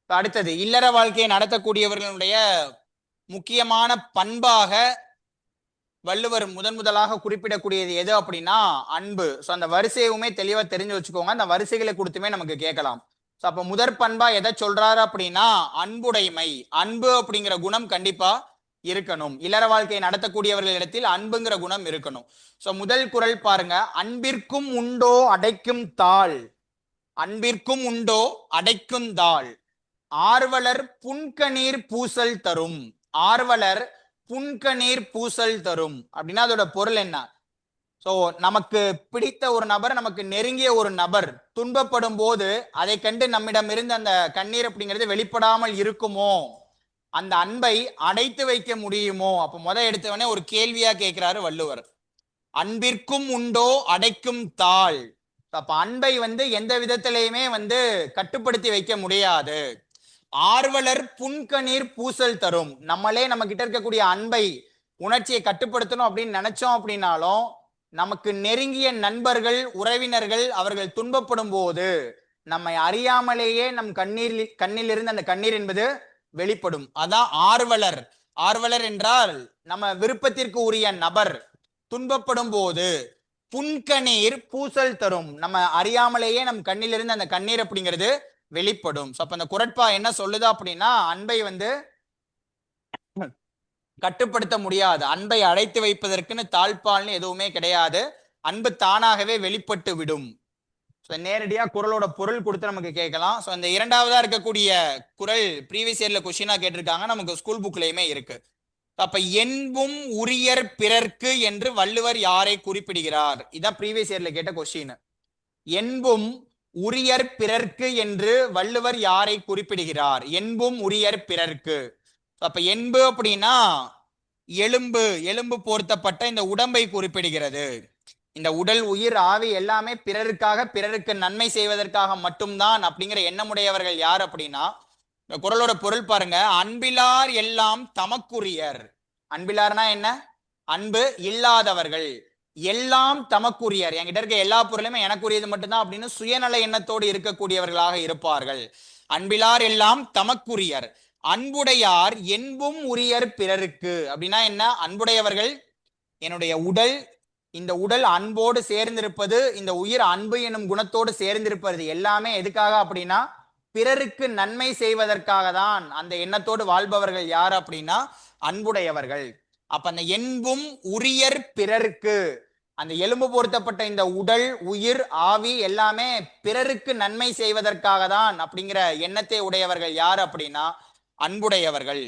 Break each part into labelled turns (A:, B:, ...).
A: அடுத்தது இல்லற வாழ்க்கையை நடத்தக்கூடியவர்களுடைய முக்கியமான பண்பாக வள்ளுவர் முதலாக குறிப்பிடக்கூடியது எது அப்படின்னா அன்பு. ஸோ அந்த வரிசையுமே தெளிவா தெரிஞ்சு வச்சுக்கோங்க. அந்த வரிசைகளை கொடுத்துமே நமக்கு கேட்கலாம். ஸோ அப்ப முதற் பண்பா எதை சொல்றாரு அப்படின்னா அன்புடைமை. அன்பு அப்படிங்கிற குணம் கண்டிப்பா இருக்கணும். இல்லற வாழ்க்கையை நடத்தக்கூடியவர்களிடத்தில் அன்புங்கிற குணம் இருக்கணும். ஸோ முதல் குறள் பாருங்க, அன்பிற்கும் உண்டோ அடைக்கும் தாள், அன்பிற்கும் உண்டோ அடைக்கும் தாள், ஆர்வலர் புன்கணீர் பூசல் தரும். ஆர்வலர் புன்கணீர் பூசல் தரும் அப்படின்னா அதோட பொருள் என்ன? சோ நமக்கு பிடித்த ஒரு நபர், நமக்கு நெருங்கிய ஒரு நபர் துன்பப்படும் போது அதை கண்டு நம்மிடம் இருந்து அந்த கண்ணீர் அப்படிங்கிறது வெளிப்படாமல் இருக்குமோ, அந்த அன்பை அடைத்து வைக்க முடியுமோ? அப்ப எடுத்தவனே ஒரு கேள்வியா கேட்கிறாரு வள்ளுவர். அன்பிற்கும் உண்டோ அடைக்கும் தாள். அப்ப அன்பை எந்த விதத்திலையுமே கட்டுப்படுத்தி வைக்க முடியாது. ஆர்வலர் புன்கணீர் பூசல் தரும். நம்மளே நம்ம கிட்ட இருக்கக்கூடிய அன்பை, உணர்ச்சியை கட்டுப்படுத்தணும் அப்படின்னு நினைச்சோம் அப்படின்னாலும் நமக்கு நெருங்கிய நண்பர்கள், உறவினர்கள் அவர்கள் துன்பப்படும் போது நம்மை அறியாமலேயே நம் கண்ணில் இருந்து அந்த கண்ணீர் என்பது வெளிப்படும். அதான் ஆர்வலர். ஆர்வலர் என்றால் நம்ம விருப்பத்திற்கு உரிய நபர் துன்பப்படும் போது புன்கணீர் பூசல் தரும். நம்ம அறியாமலேயே நம் கண்ணிலிருந்து அந்த கண்ணீர் அப்படிங்கிறது வெளிப்படும். அப்ப அந்த குறட்பா என்ன சொல்லுது அப்படின்னா அன்பை கட்டுப்படுத்த முடியாது. அன்பை அடைத்து வைப்பதற்குன்னு தாழ்பால்னு எதுவுமே கிடையாது. அன்பு தானாகவே வெளிப்பட்டு விடும். நேரடியா குறளோட பொருள் கொடுத்து நமக்கு கேட்கலாம். ஸோ இந்த இரண்டாவதா இருக்கக்கூடிய குறள் ப்ரீவியஸ் இயர்ல கொஸ்டினா கேட்டிருக்காங்க, நமக்கு ஸ்கூல் புக்லயுமே இருக்கு. அப்ப என்பும் உரியர் பிறர்க்கு என்று வள்ளுவர் யாரை குறிப்பிடுகிறார்? இதான் ப்ரீவியஸ் இயர்ல கேட்ட கொஸ்டின். என்பும் உரியர் பிறர்க்கு என்று வள்ளுவர் யாரை குறிப்பிடுகிறார்? என்பும் உரியர் பிறர்க்கு. அப்ப என்பு அப்படின்னா எலும்பு, எலும்பு போர்த்தப்பட்ட இந்த உடம்பை குறிப்பிடுகிறது. இந்த உடல், உயிர், ஆவி எல்லாமே பிறருக்காக, பிறருக்கு நன்மை செய்வதற்காக மட்டும்தான் அப்படிங்கிற எண்ணமுடையவர்கள் யார் அப்படின்னா, இந்த குறளோட பொருள் பாருங்க, அன்பிலார் எல்லாம் தமக்குரியர். அன்பிலார்னா என்ன? அன்பு இல்லாதவர்கள். எல்லாம் தமக்குரியர், என்கிட்ட இருக்க எல்லா பொருளுமே எனக்குரியது மட்டும்தான் அப்படின்னு சுயநல எண்ணத்தோடு இருக்கக்கூடியவர்களாக இருப்பார்கள். அன்பிலார் எல்லாம் தமக்குரியர். அன்புடையார் என்பும் உரியர் பிறருக்கு அப்படின்னா என்ன? அன்புடையவர்கள், என்னுடைய உடல், இந்த உடல் அன்போடு சேர்ந்திருப்பது, இந்த உயிர் அன்பு எனும் குணத்தோடு சேர்ந்திருப்பது எல்லாமே எதுக்காக அப்படின்னா பிறருக்கு நன்மை செய்வதற்காக தான். அந்த எண்ணத்தோடு வாழ்பவர்கள் யார் அப்படின்னா அன்புடையவர்கள். அப்ப அந்த என்பும் உரியர் பிறருக்கு, அந்த எலும்பு பொருத்தப்பட்ட இந்த உடல், உயிர், ஆவி எல்லாமே பிறருக்கு நன்மை செய்வதற்காக தான் அப்படிங்கிற எண்ணத்தை உடையவர்கள் யார் அப்படின்னா அன்புடையவர்கள்.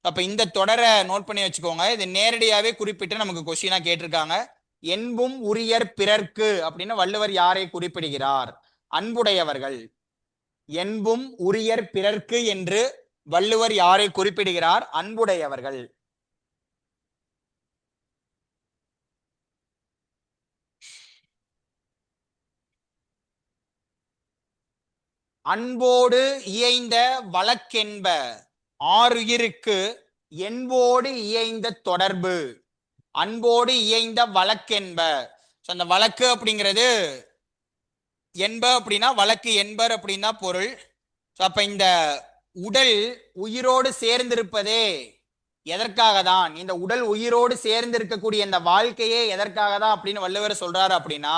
A: அப்ப இந்த தொடரை நோட் பண்ணி வச்சுக்கோங்க. இது நேரடியாவே குறிப்பிட்டு நமக்கு கொஸ்டினா கேட்டிருக்காங்க. என்பும் உரியர் பிறர்க்கு அப்படின்னு வள்ளுவர் யாரை குறிப்பிடுகிறார்? அன்புடையவர்கள். என்பும் உரியர் பிறர்க்கு என்று வள்ளுவர் யாரை குறிப்பிடுகிறார்? அன்புடையவர்கள். அன்போடு இயைந்த வழக்கென்ப ஆறுயிருக்கு என்போடு இயைந்த தொடர்பு. அன்போடு இயைந்த வழக்கென்ப. அந்த வழக்கு அப்படிங்கிறது என்ப அப்படின்னா வழக்கு, என்பர் அப்படின்னா பொருள். அப்ப இந்த உடல் உயிரோடு சேர்ந்திருப்பதே எதற்காக தான்? இந்த உடல் உயிரோடு சேர்ந்து இருக்கக்கூடிய இந்த வாழ்க்கையே எதற்காக தான் அப்படின்னு வள்ளுவர் சொல்றாரு அப்படின்னா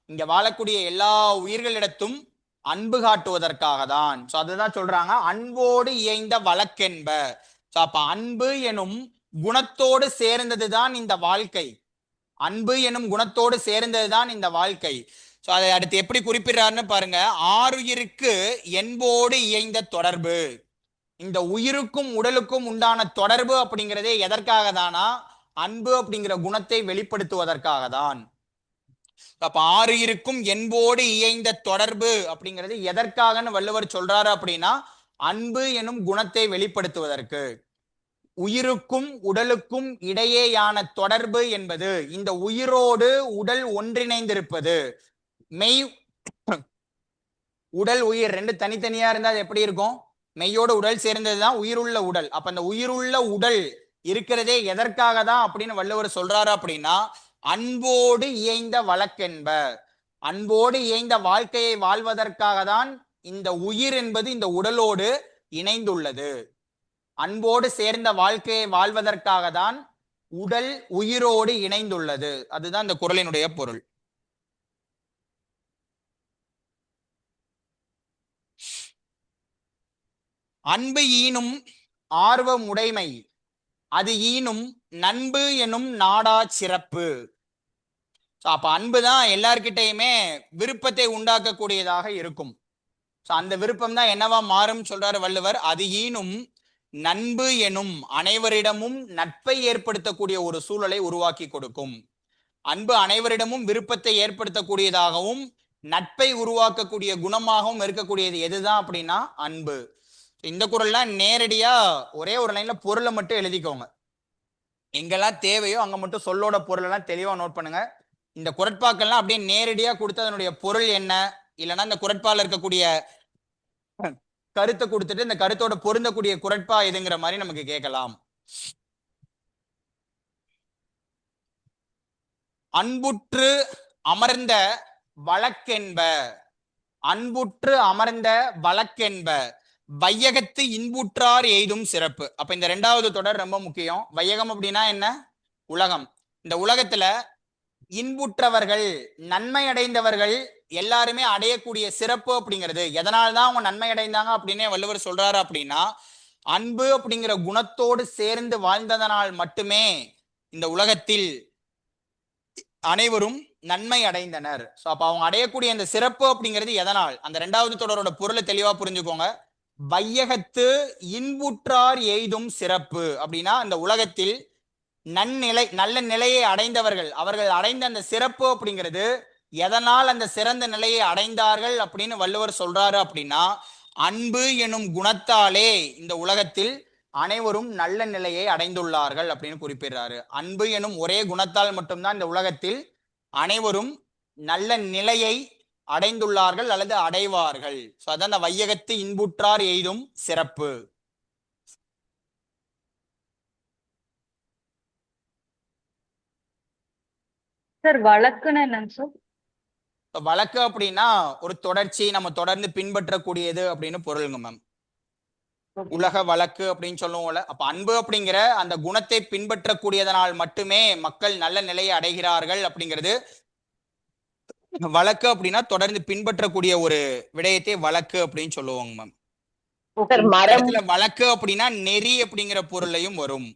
A: இங்க வாழக்கூடிய எல்லா உயிர்களிடத்தும் அன்பு காட்டுவதற்காக தான். ஸோ அதுதான் சொல்றாங்க அன்போடு இயைந்த வழக்கென்ப. ஸோ அப்ப அன்பு எனும் குணத்தோடு சேர்ந்ததுதான் இந்த வாழ்க்கை. அன்பு எனும் குணத்தோடு சேர்ந்ததுதான் இந்த வாழ்க்கை. ஸோ அதை அடுத்து எப்படி குறிப்பிடுறாருன்னு பாருங்க. ஆறுயிருக்கு என்போடு இயைந்த தொடர்பு. இந்த உயிருக்கும் உடலுக்கும் உண்டான தொடர்பு அப்படிங்கிறதே எதற்காக தானா? அன்பு அப்படிங்கிற குணத்தை வெளிப்படுத்துவதற்காக தான். அப்ப ஆறுயிருக்கும் என்போடு இயைந்த தொடர்பு அப்படிங்கிறது எதற்காகன்னு வள்ளுவர் சொல்றாரு அப்படின்னா அன்பு எனும் குணத்தை வெளிப்படுத்துவதற்கு. உயிருக்கும் உடலுக்கும் இடையேயான தொடர்பு என்பது இந்த உயிரோடு உடல் ஒன்றிணைந்திருப்பது. மெய் உடல் உயிர் ரெண்டு தனித்தனியா இருந்தா அது எப்படி இருக்கும்? மெய்யோடு உடல் சேர்ந்ததுதான் உயிருள்ள உடல். அப்ப அந்த உயிருள்ள உடல் இருக்கிறதே எதற்காக தான் அப்படின்னு வள்ளுவர் சொல்றாரு அப்படின்னா அன்போடு இயைந்த வழக்கென்ப. அன்போடு இயைந்த வாழ்க்கையை வாழ்வதற்காக தான் இந்த உயிர் என்பது இந்த உடலோடு இணைந்துள்ளது. அன்போடு சேர்ந்த வாழ்க்கையை வாழ்வதற்காக தான் உடல் உயிரோடு இணைந்துள்ளது. அதுதான் இந்த குறளினுடைய பொருள். அன்பு ஈனும் ஆர்வம் உடைமை, அது ஈனும் நண்பு எனும் நாடா சிறப்பு. அப்ப அன்பு தான் எல்லார்கிட்டையுமே விருப்பத்தை உண்டாக்கக்கூடியதாக இருக்கும். அந்த விருப்பம் தான் என்னவா மாறும் சொல்றாரு வள்ளுவர். அது ஈனும் நண்பு எனும் அனைவரிடமும் நட்பை ஏற்படுத்தக்கூடிய ஒரு சூழலை உருவாக்கி கொடுக்கும். அன்பு அனைவரிடமும் விருப்பத்தை ஏற்படுத்தக்கூடியதாகவும் நட்பை உருவாக்கக்கூடிய குணமாகவும் இருக்கக்கூடியது எதுதான் அப்படின்னா அன்பு. இந்த குறள்லாம் நேரடியா ஒரே ஒரு லைன்ல பொருளை மட்டும் எழுதிக்கோங்க. எங்கெல்லாம் தேவையோ அங்க மட்டும் சொல்லோட பொருள் எல்லாம் தெளிவா நோட் பண்ணுங்க. இந்த குறட்பாக்கள்லாம் அப்படியே நேரடியா கொடுத்து அதனுடைய பொருள் என்ன, இல்லைன்னா இந்த குறட்பால இருக்கக்கூடிய கருத்தை கொடுத்துட்டு இந்த கருத்தோட பொருந்தக்கூடிய குறட்பா எதுங்கிற மாதிரி நமக்கு கேட்கலாம். அன்புற்று அமர்ந்த வழக்கென்ப, அன்புற்று அமர்ந்த வழக்கென்ப வையகத்து இன்புற்றார் எய்தும் சிறப்பு. அப்ப இந்த ரெண்டாவது தொடர் ரொம்ப முக்கியம். வையகம் அப்படின்னா என்ன? உலகம். இந்த உலகத்துல இன்புற்றவர்கள் நன்மை அடைந்தவர்கள் எல்லாருமே அடையக்கூடிய சிறப்பு அப்படிங்கிறது எதனால்தான் அவங்க நன்மை அடைந்தாங்க அப்படின்னே வள்ளுவர் சொல்றாரு அப்படின்னா அன்பு அப்படிங்கிற குணத்தோடு சேர்ந்து வாழ்ந்ததனால் மட்டுமே இந்த உலகத்தில் அனைவரும் நன்மை அடைந்தனர். சோ அப்ப அவங்க அடையக்கூடிய அந்த சிறப்பு அப்படிங்கிறது எதனால், அந்த ரெண்டாவது தொடரோட பொருளை தெளிவா புரிஞ்சுக்கோங்க. வையகத்து இன்புற்றார் எய்தும் சிறப்பு அப்படின்னா இந்த உலகத்தில் நன்னிலை நல்ல நிலையை அடைந்தவர்கள் அவர்கள் அடைந்த அந்த சிறப்பு அப்படிங்கிறது எதனால் அந்த சிறந்த நிலையை அடைந்தார்கள் அப்படின்னு வள்ளுவர் சொல்றாரு அப்படின்னா அன்பு எனும் குணத்தாலே இந்த உலகத்தில் அனைவரும் நல்ல நிலையை அடைந்துள்ளார்கள் அப்படின்னு குறிப்பிடுறாரு. அன்பு எனும் ஒரே குணத்தால் மட்டும்தான் இந்த உலகத்தில் அனைவரும் நல்ல நிலையை அடைந்துள்ளார்கள் அல்லது அடைவார்கள். சோ அதான் அந்த வையகத்து இன்புற்றார் எய்தும் சிறப்பு.
B: சார் வழக்குன்னு என்னங்க சார்?
A: வழக்கு அப்படின்னா ஒரு தொடர்ச்சி, நம்ம தொடர்ந்து பின்பற்றக்கூடியது அப்படின்னு பொருளுங்க மேம். உலக வழக்கு அப்படின்னு சொல்லுவோம்ல. அப்ப அன்பு அப்படிங்கிற அந்த குணத்தை பின்பற்றக்கூடியதனால் மட்டுமே மக்கள் நல்ல நிலையை அடைகிறார்கள் அப்படிங்கிறது வழக்கு அப்படின்னா தொடர்ந்து பின்பற்றக்கூடிய ஒரு விடயத்தை வழக்கு அப்படின்னு சொல்லுவாங்க மேம். இடத்துல வழக்கு அப்படின்னா நெறி அப்படிங்கிற பொருளையும் வரும்.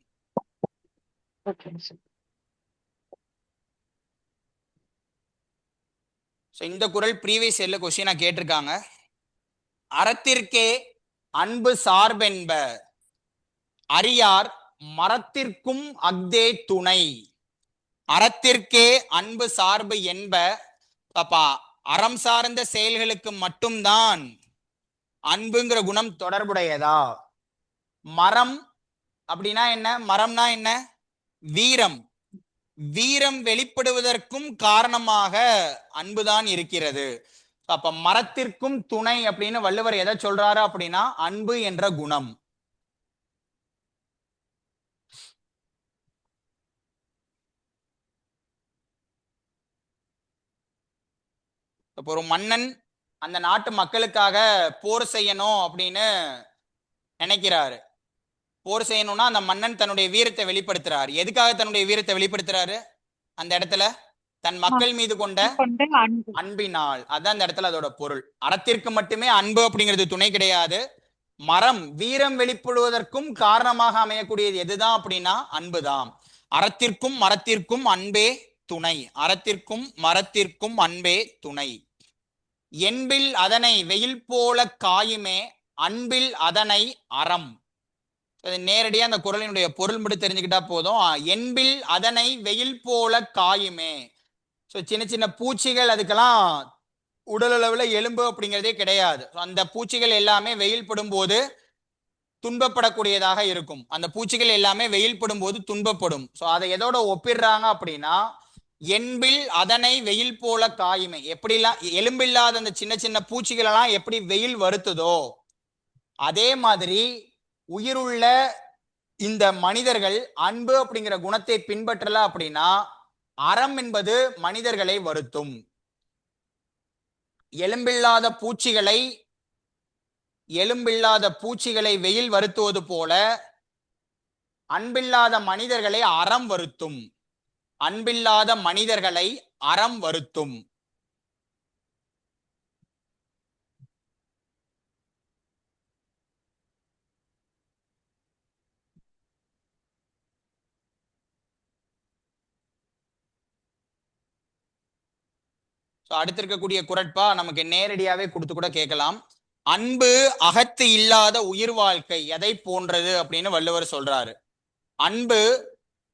A: இந்த குறள் ப்ரீவியஸ் இயர்ல கொஸ்டினா கேட்டிருக்காங்க. அறத்திற்கே அன்பு சார்பென்ப அறியார் மரத்திற்கும் அக்தே துணை. அறத்திற்கே அன்பு சார்பு என்ப. பாப்பா அறம் சார்ந்த செயல்களுக்கு மட்டும்தான் அன்புங்கிற குணம் தொடர்புடையதா? மரம் அப்படின்னா என்ன? மரம்னா என்ன? வீரம். வீரம் வெளிப்படுவதற்கும் காரணமாக அன்புதான் இருக்கிறது. அப்ப மரத்திற்கும் துணை அப்படின்னு வள்ளுவர் எதை சொல்றாரு அப்படின்னா அன்பு என்ற குணம். இப்போ ஒரு மன்னன் அந்த நாட்டு மக்களுக்காக போர் செய்யணும் அப்படின்னு நினைக்கிறாரு. போர் செய்யணும்னா அந்த மன்னன் தன்னுடைய வீரத்தை வெளிப்படுத்துறாரு. எதுக்காக தன்னுடைய வீரத்தை வெளிப்படுத்துறாரு? அந்த இடத்துல தன் மக்கள் மீது கொண்ட அன்பினால். அதான் அந்த இடத்துல அதோட பொருள். அறத்திற்கு மட்டுமே அன்பு அப்படிங்கிறது துணை கிடையாது. மரம் வீரம் வெளிப்படுவதற்கும் காரணமாக அமையக்கூடியது எதுதான் அப்படின்னா அன்புதான். அறத்திற்கும் மரத்திற்கும் அன்பே துணை. அறத்திற்கும் மரத்திற்கும் அன்பே துணை. என்பில் அதனை வெயில் போல காயுமே அன்பில் அதனை அறம். நேரடியா அந்த குறளினுடைய பொருள் மட்டும் தெரிஞ்சுக்கிட்டா போதும். என்பில் அதனை வெயில் போல காயுமே. ஸோ சின்ன சின்ன பூச்சிகள் அதுக்கெல்லாம் உடல் அளவுல எலும்பு அப்படிங்கிறதே கிடையாது. அந்த பூச்சிகள் எல்லாமே வெயில் படும் போது துன்பப்படக்கூடியதாக இருக்கும். அந்த பூச்சிகள் எல்லாமே வெயில் படும் போது துன்பப்படும். ஸோ அதை எதோட ஒப்பிடுறாங்க அப்படின்னா என்பில் அதனை வெயில் போல காயுமே. எப்படிலாம் எலும்பில்லாத அந்த சின்ன சின்ன பூச்சிகள் எல்லாம் எப்படி வெயில் வருத்துதோ அதே மாதிரி உயிருள்ள இந்த மனிதர்கள் அன்பு அப்படிங்கிற குணத்தை பின்பற்றல அப்படின்னா அறம் என்பது மனிதர்களை வருத்தும். எலும்பில்லாத பூச்சிகளை எலும்பில்லாத பூச்சிகளை வெயில் வருத்துவது போல அன்பில்லாத மனிதர்களை அறம் வருத்தும். அன்பில்லாத மனிதர்களை அறம் வருத்தும். அடுத்து இருக்கக்கூடிய குறட்பா நமக்கு நேரடியாவே கொடுத்து கூட கேட்கலாம். அன்பு அகத்து இல்லாத உயிர் வாழ்க்கை எதை போன்றது அப்படின்னு வள்ளுவர் சொல்றாரு. அன்பு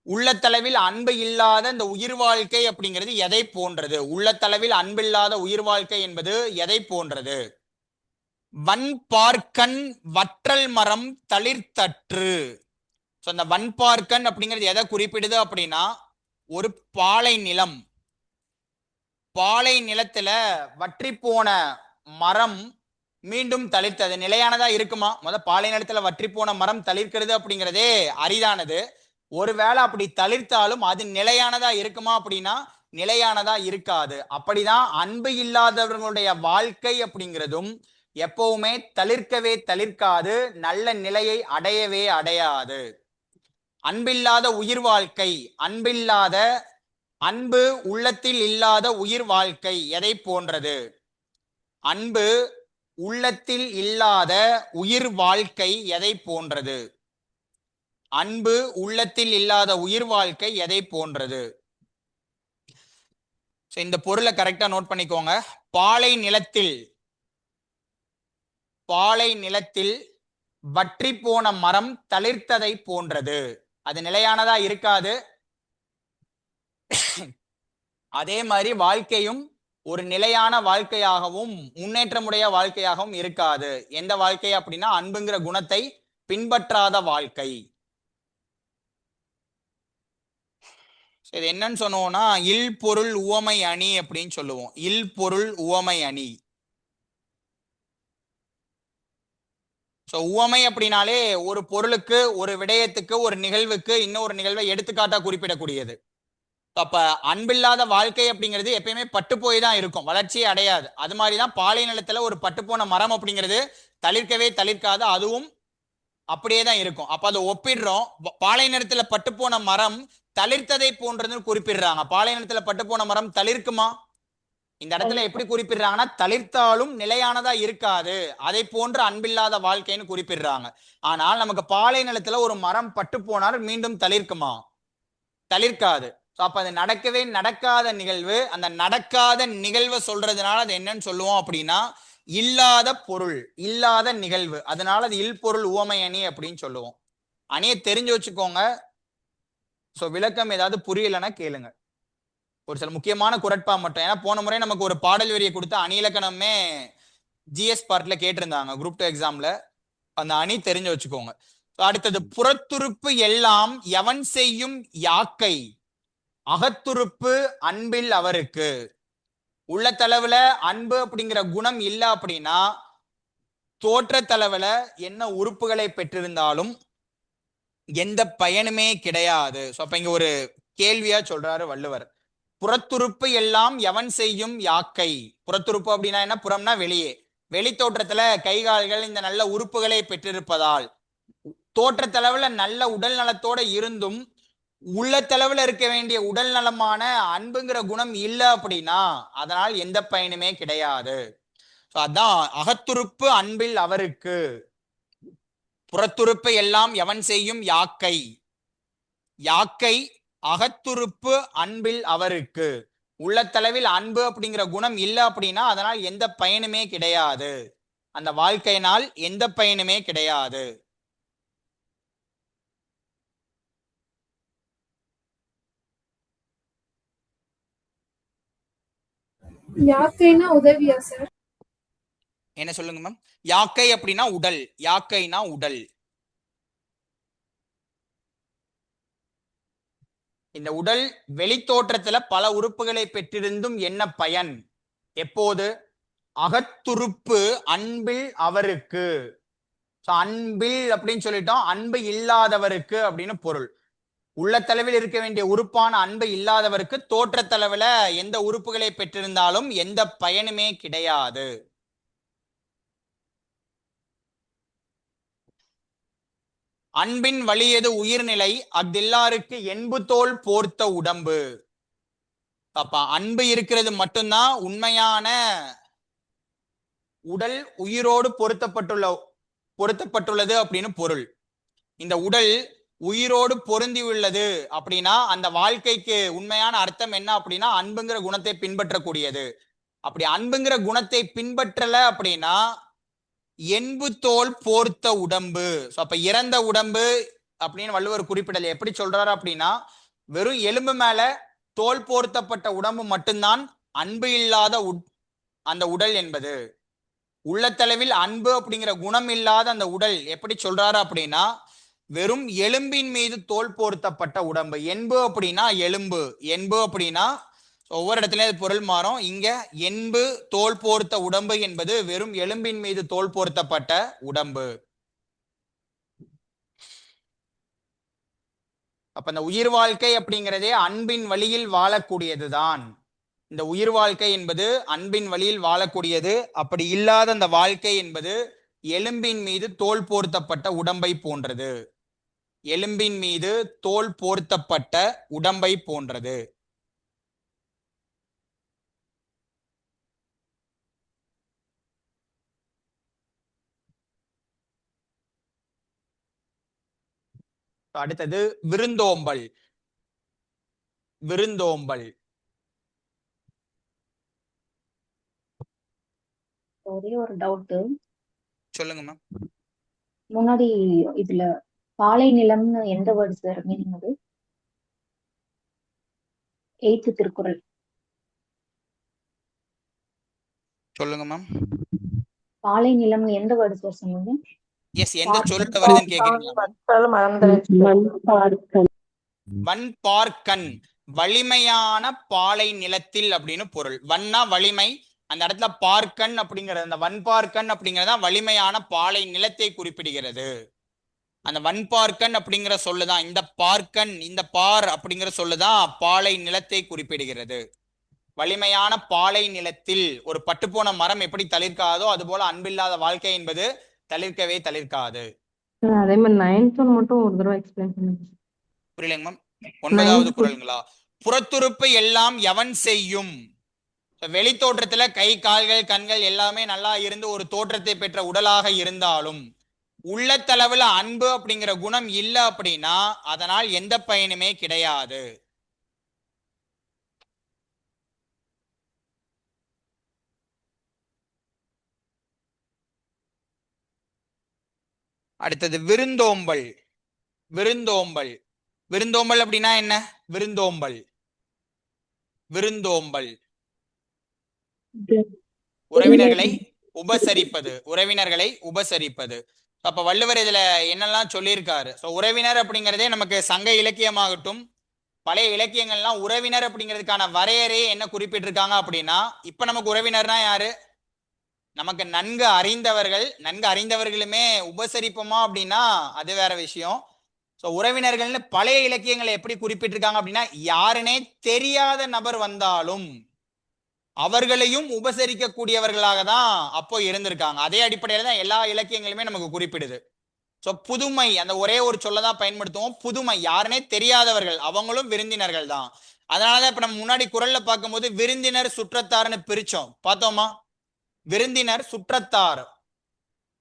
A: உள்ளத்தளவில் அன்பு இல்லாத இந்த உயிர் வாழ்க்கை அப்படிங்கிறது எதை போன்றது? உள்ளத்தளவில் அன்பில்லாத உயிர் வாழ்க்கை என்பது எதை போன்றது? வன்பார்க்கன் வற்றல் மரம் தளிர்த்தற்று. அந்த வன்பார்க்கன் அப்படிங்கிறது எதை குறிப்பிடுது அப்படின்னா, ஒரு பாலை நிலம். பாலை நிலத்துல வற்றி போன மரம் மீண்டும் தளிர்த்தது நிலையானதா இருக்குமா? பாலை நிலத்துல வற்றி போன மரம் தளிர்க்கிறது அப்படிங்கிறதே அரிதானது. ஒருவேளை அப்படி தளிர்த்தாலும் அது நிலையானதா இருக்குமா அப்படின்னா நிலையானதா இருக்காது. அப்படிதான் அன்பு இல்லாதவர்களுடைய வாழ்க்கை அப்படிங்கிறதும் எப்பவுமே தளிர்க்கவே தளிர்க்காது, நல்ல நிலையை அடையவே அடையாது. அன்பில்லாத உயிர் வாழ்க்கை, அன்பு உள்ளத்தில் இல்லாத உயிர் வாழ்க்கை எதை போன்றது? அன்பு உள்ளத்தில் இல்லாத உயிர் வாழ்க்கை எதை போன்றது? அன்பு உள்ளத்தில் இல்லாத உயிர் வாழ்க்கை எதை போன்றது? இந்த பொருளை கரெக்டா நோட் பண்ணிக்கோங்க. பாலை நிலத்தில் வற்றி போன மரம் தளிர்த்ததை போன்றது. அது நிலையானதா இருக்காது. அதே மாதிரி வாழ்க்கையும் ஒரு நிலையான வாழ்க்கையாகவும் முன்னேற்றமுடைய வாழ்க்கையாகவும் இருக்காது. எந்த வாழ்க்கை அப்படின்னா அன்புங்கிற குணத்தை பின்பற்றாத வாழ்க்கை. இது என்னன்னு சொன்னோம்னா இல் பொருள் உவமை அணி அப்படின்னு சொல்லுவோம். இல் பொருள் உவமை அணி. உவமை அப்படின்னாலே ஒரு பொருளுக்கு, ஒரு விடயத்துக்கு, ஒரு நிகழ்வுக்கு இன்னொரு நிகழ்வை எடுத்துக்காட்டா குறிப்பிடக்கூடியது. அப்ப அன்பில்லாத வாழ்க்கை அப்படிங்கிறது எப்பயுமே பட்டு போய் தான் இருக்கும், வளர்ச்சியே அடையாது. அது மாதிரிதான் பாலை நிலத்துல ஒரு பட்டு போன மரம் அப்படிங்கிறது தளிர்க்கவே தளிர்க்காது, அதுவும் அப்படியே தான் இருக்கும். அப்ப அதை ஒப்பிடுறோம். பாலை நிலத்துல பட்டு போன மரம் தளிர்த்ததை போன்றதுன்னு குறிப்பிடுறாங்க. பாலை நிலத்துல பட்டு போன மரம் தளிர்க்குமா? இந்த இடத்துல எப்படி குறிப்பிடுறாங்கன்னா தளிர்த்தாலும் நிலையானதா இருக்காது, அதை போன்ற அன்பில்லாத வாழ்க்கைன்னு குறிப்பிடுறாங்க. ஆனால் நமக்கு பாலை நிலத்துல ஒரு மரம் பட்டு போனால் மீண்டும் தளிர்க்குமா? தளிர்க்காது. அப்ப அது நடக்கவே நடக்காத நிகழ்வு. அந்த நடக்காத நிகழ்வை சொல்றதுனால அது என்னன்னு சொல்லுவோம் அப்படின்னா இல்லாத பொருள், இல்லாத நிகழ்வு. அதனால அது இல் பொருள் உவமை அணி அப்படின்னு சொல்லுவோம். அணியை தெரிஞ்சு வச்சுக்கோங்க. விளக்கம் ஏதாவது புரியலன்னா கேளுங்க. ஒரு சில முக்கியமான குறட்பா மட்டும். ஏன்னா போன முறை நமக்கு ஒரு பாடல் வரியை கொடுத்து அணி இலக்கணமே ஜிஎஸ் பார்ட்ல கேட்டிருந்தாங்க குரூப் 2 எக்ஸாம்ல. அந்த அணி தெரிஞ்சு வச்சுக்கோங்க. அடுத்தது புறத்துறுப்பு எல்லாம் எவன் செய்யும் யாக்கை, அகத்துறுப்பு அன்பில் அவருக்கு. உள்ளத்தளவுல அன்பு அப்படிங்கிற குணம் இல்லை அப்படின்னா தோற்றத்தளவுல என்ன உறுப்புகளை பெற்றிருந்தாலும் எந்த பயனுமே கிடையாது. அப்ப இங்க ஒரு கேள்வியா சொல்றாரு வள்ளுவர். புறத்துறுப்பு எல்லாம் எவன் செய்யும் யாக்கை. புறத்துறுப்பு அப்படின்னா என்ன? புறம்னா வெளியே. வெளி தோற்றத்துல கைகால்கள் இந்த நல்ல உறுப்புகளை பெற்றிருப்பதால் தோற்றத்தளவுல நல்ல உடல் நலத்தோட இருந்தும் உள்ளத்தளவுல இருக்க வேண்டிய உடல் நலமான அன்புங்கிற குணம் இல்லை அப்படின்னா அதனால் எந்த பயனுமே கிடையாது. அதான் அகத்துறுப்பு அன்பில் அவருக்கு. புறத்துறுப்பு எல்லாம் எவன் செய்யும் யாக்கை, யாக்கை அகத்துறுப்பு அன்பில் அவருக்கு. உள்ளத்தளவில் அன்பு அப்படிங்கிற குணம் இல்லை அப்படின்னா அதனால் எந்த பயனுமே கிடையாது, அந்த வாழ்க்கையினால் எந்த பயனுமே கிடையாது.
C: யாக்கைனா உதவியா சார்?
A: என்ன சொல்லுங்க மேம்? யாக்கை அப்படின்னா உடல், யாக்கைனா உடல். இந்த உடல் வெளித்தோற்றத்துல பல உறுப்புகளை பெற்றிருந்தும் என்ன பயன்? எப்போது? அகத்துறுப்பு அன்பில் அவருக்கு. அன்பில் அப்படின்னு சொல்லிட்டோம், அன்பு இல்லாதவருக்கு அப்படின்னு பொருள். உள்ளத்தளவில் இருக்க வேண்டிய உறுப்பான அன்பு இல்லாதவருக்கு தோற்றத்தளவுல எந்த உறுப்புகளை பெற்றிருந்தாலும் எந்த பயனுமே கிடையாது. அன்பின் வலியது உயிர்நிலை அஃதெல்லாருக்கு என்பு தோல் போர்த்த உடம்பு. அப்ப அன்பு இருக்கிறது மட்டும்தான் உண்மையான உடல் உயிரோடு பொருத்தப்பட்டுள்ளது அப்படின்னு பொருள். இந்த உடல் உயிரோடு பொருந்தி உள்ளது அப்படின்னா அந்த வாழ்க்கைக்கு உண்மையான அர்த்தம் என்ன அப்படின்னா அன்புங்கிற குணத்தை பின்பற்றக்கூடியது. அப்படி அன்புங்கிற குணத்தை பின்பற்றல அப்படின்னா என்பு தோல் போர்த்த உடம்பு. அப்ப இறந்த உடம்பு அப்படின்னு வள்ளுவர் குறிப்பிடல. எப்படி சொல்றாரு அப்படின்னா வெறும் எலும்பு மேல தோல் போர்த்தப்பட்ட உடம்பு மட்டும்தான் அன்பு இல்லாத அந்த உடல் என்பது. உள்ளத்தளவில் அன்பு அப்படிங்கிற குணம் இல்லாத அந்த உடல் எப்படி சொல்றாரு அப்படின்னா வெறும் எலும்பின் மீது தோல் போர்த்தப்பட்ட உடம்பு. என்பு அப்படின்னா எலும்பு, என்பு அப்படின்னா ஒவ்வொரு இடத்துலயும் பொருள் மாறும். இங்க என்பு தோல் போர்த்த உடம்பு என்பது வெறும் எலும்பின் மீது தோல் போர்த்தப்பட்ட உடம்பு. அப்ப இந்த உயிர் வாழ்க்கை அப்படிங்கிறதே அன்பின் வழியில் வாழக்கூடியதுதான். இந்த உயிர் வாழ்க்கை என்பது அன்பின் வழியில் வாழக்கூடியது. அப்படி இல்லாத அந்த வாழ்க்கை என்பது எலும்பின் மீது தோல் போர்த்தப்பட்ட உடம்பை போன்றது. எலும்பின் மீது தோல் போர்த்தப்பட்ட உடம்பை போன்றது. அடுத்தது விருந்தோம்பல். விருந்தோம்பல்
B: ஒரே ஒரு டவுட்.
A: சொல்லுங்க மேம்.
B: முன்னாடி இதுல பாலை நிலம்னு எந்த வேர்டு சார் மீனிங்? அது 8th திருக்குறள்.
A: சொல்லுங்க மேம்.
B: பாலை நிலம்னு எந்த வேர்டு சார் சொன்னீங்க?
A: எஸ், எந்த சொல்ல வருதுன்னு கேக்குறீங்களா? வன்பார்க்கன், வலிமையான பாலை நிலத்தில் அப்படின்னு பொருள். வன்னா வலிமை, அந்த இடத்துல பார்க்கன் அப்படிங்கிறது, அந்த வன்பார்க்கன் அப்படிங்கிறதா வலிமையான பாலை நிலத்தை குறிப்பிடுகிறது. அந்த வன்பார்க்கன் அப்படிங்கிற சொல்லுதான் இந்த பார்க்கன், இந்த பார் அப்படிங்கிற சொல்லுதான் பாலை நிலத்தை குறிப்பிடுகிறது. வலிமையான பாலை நிலத்தில் ஒரு பட்டுப்போன மரம் எப்படி தளிர்க்காதோ அது போல அன்பில்லாத வாழ்க்கை என்பது தளிர்க்கவே தளிர்க்காது.
D: அதே மாதிரி 9th one மட்டும் ஒரு தடவை எக்ஸ்பிளைன் பண்ணுங்க.
A: புரியலங்க மேம். 9வது குறளுங்களா? புறத்துறுப்பு எல்லாம் எவன் செய்யும். வெளி தோற்றத்துல கை கால்கள் கண்கள் எல்லாமே நல்லா இருந்து ஒரு தோற்றத்தை பெற்ற உடலாக இருந்தாலும் உள்ளத்தளவுல அன்பு அப்படிங்கிற குணம் இல்லை அப்படின்னா அதனால் எந்த பயனுமே கிடையாது. அடுத்தது விருந்தோம்பல். விருந்தோம்பல் விருந்தோம்பல் அப்படின்னா என்ன? விருந்தோம்பல் விருந்தோம்பல் உறவினர்களை உபசரிப்பது. உறவினர்களை உபசரிப்பது. அப்ப வள்ளுவர் இதுல என்னெல்லாம் சொல்லியிருக்காரு? உறவினர் அப்படிங்கிறதே நமக்கு சங்க இலக்கியமாகட்டும் பழைய இலக்கியங்கள்லாம் உறவினர் அப்படிங்கிறதுக்கான வரையறையே என்ன குறிப்பிட்டிருக்காங்க அப்படின்னா இப்ப நமக்கு உறவினர்னா யாரு? நமக்கு நன்கு அறிந்தவர்கள். நன்கு அறிந்தவர்களுமே உபசரிப்போமா அப்படின்னா அது வேற விஷயம். உறவினர்கள்னு பழைய இலக்கியங்களை எப்படி குறிப்பிட்டிருக்காங்க அப்படின்னா யாருனே தெரியாத நபர் வந்தாலும் அவர்களையும் உபசரிக்க கூடியவர்களாக தான் அப்போ இருந்திருக்காங்க. அதே அடிப்படையில தான் எல்லா இலக்கியங்களுமே நமக்கு குறிப்பிடுது. புதுமை, அந்த ஒரே ஒரு சொல்லதான் பயன்படுத்துவோம். புதுமை, யாருனே தெரியாதவர்கள், அவங்களும் விருந்தினர்கள் தான். அதனாலதான் இப்ப நம்ம முன்னாடி குறள்ல பார்க்கும்போது விருந்தினர் சுற்றத்தார்னு பிரிச்சோம், பார்த்தோமா? விருந்தினர் சுற்றத்தார்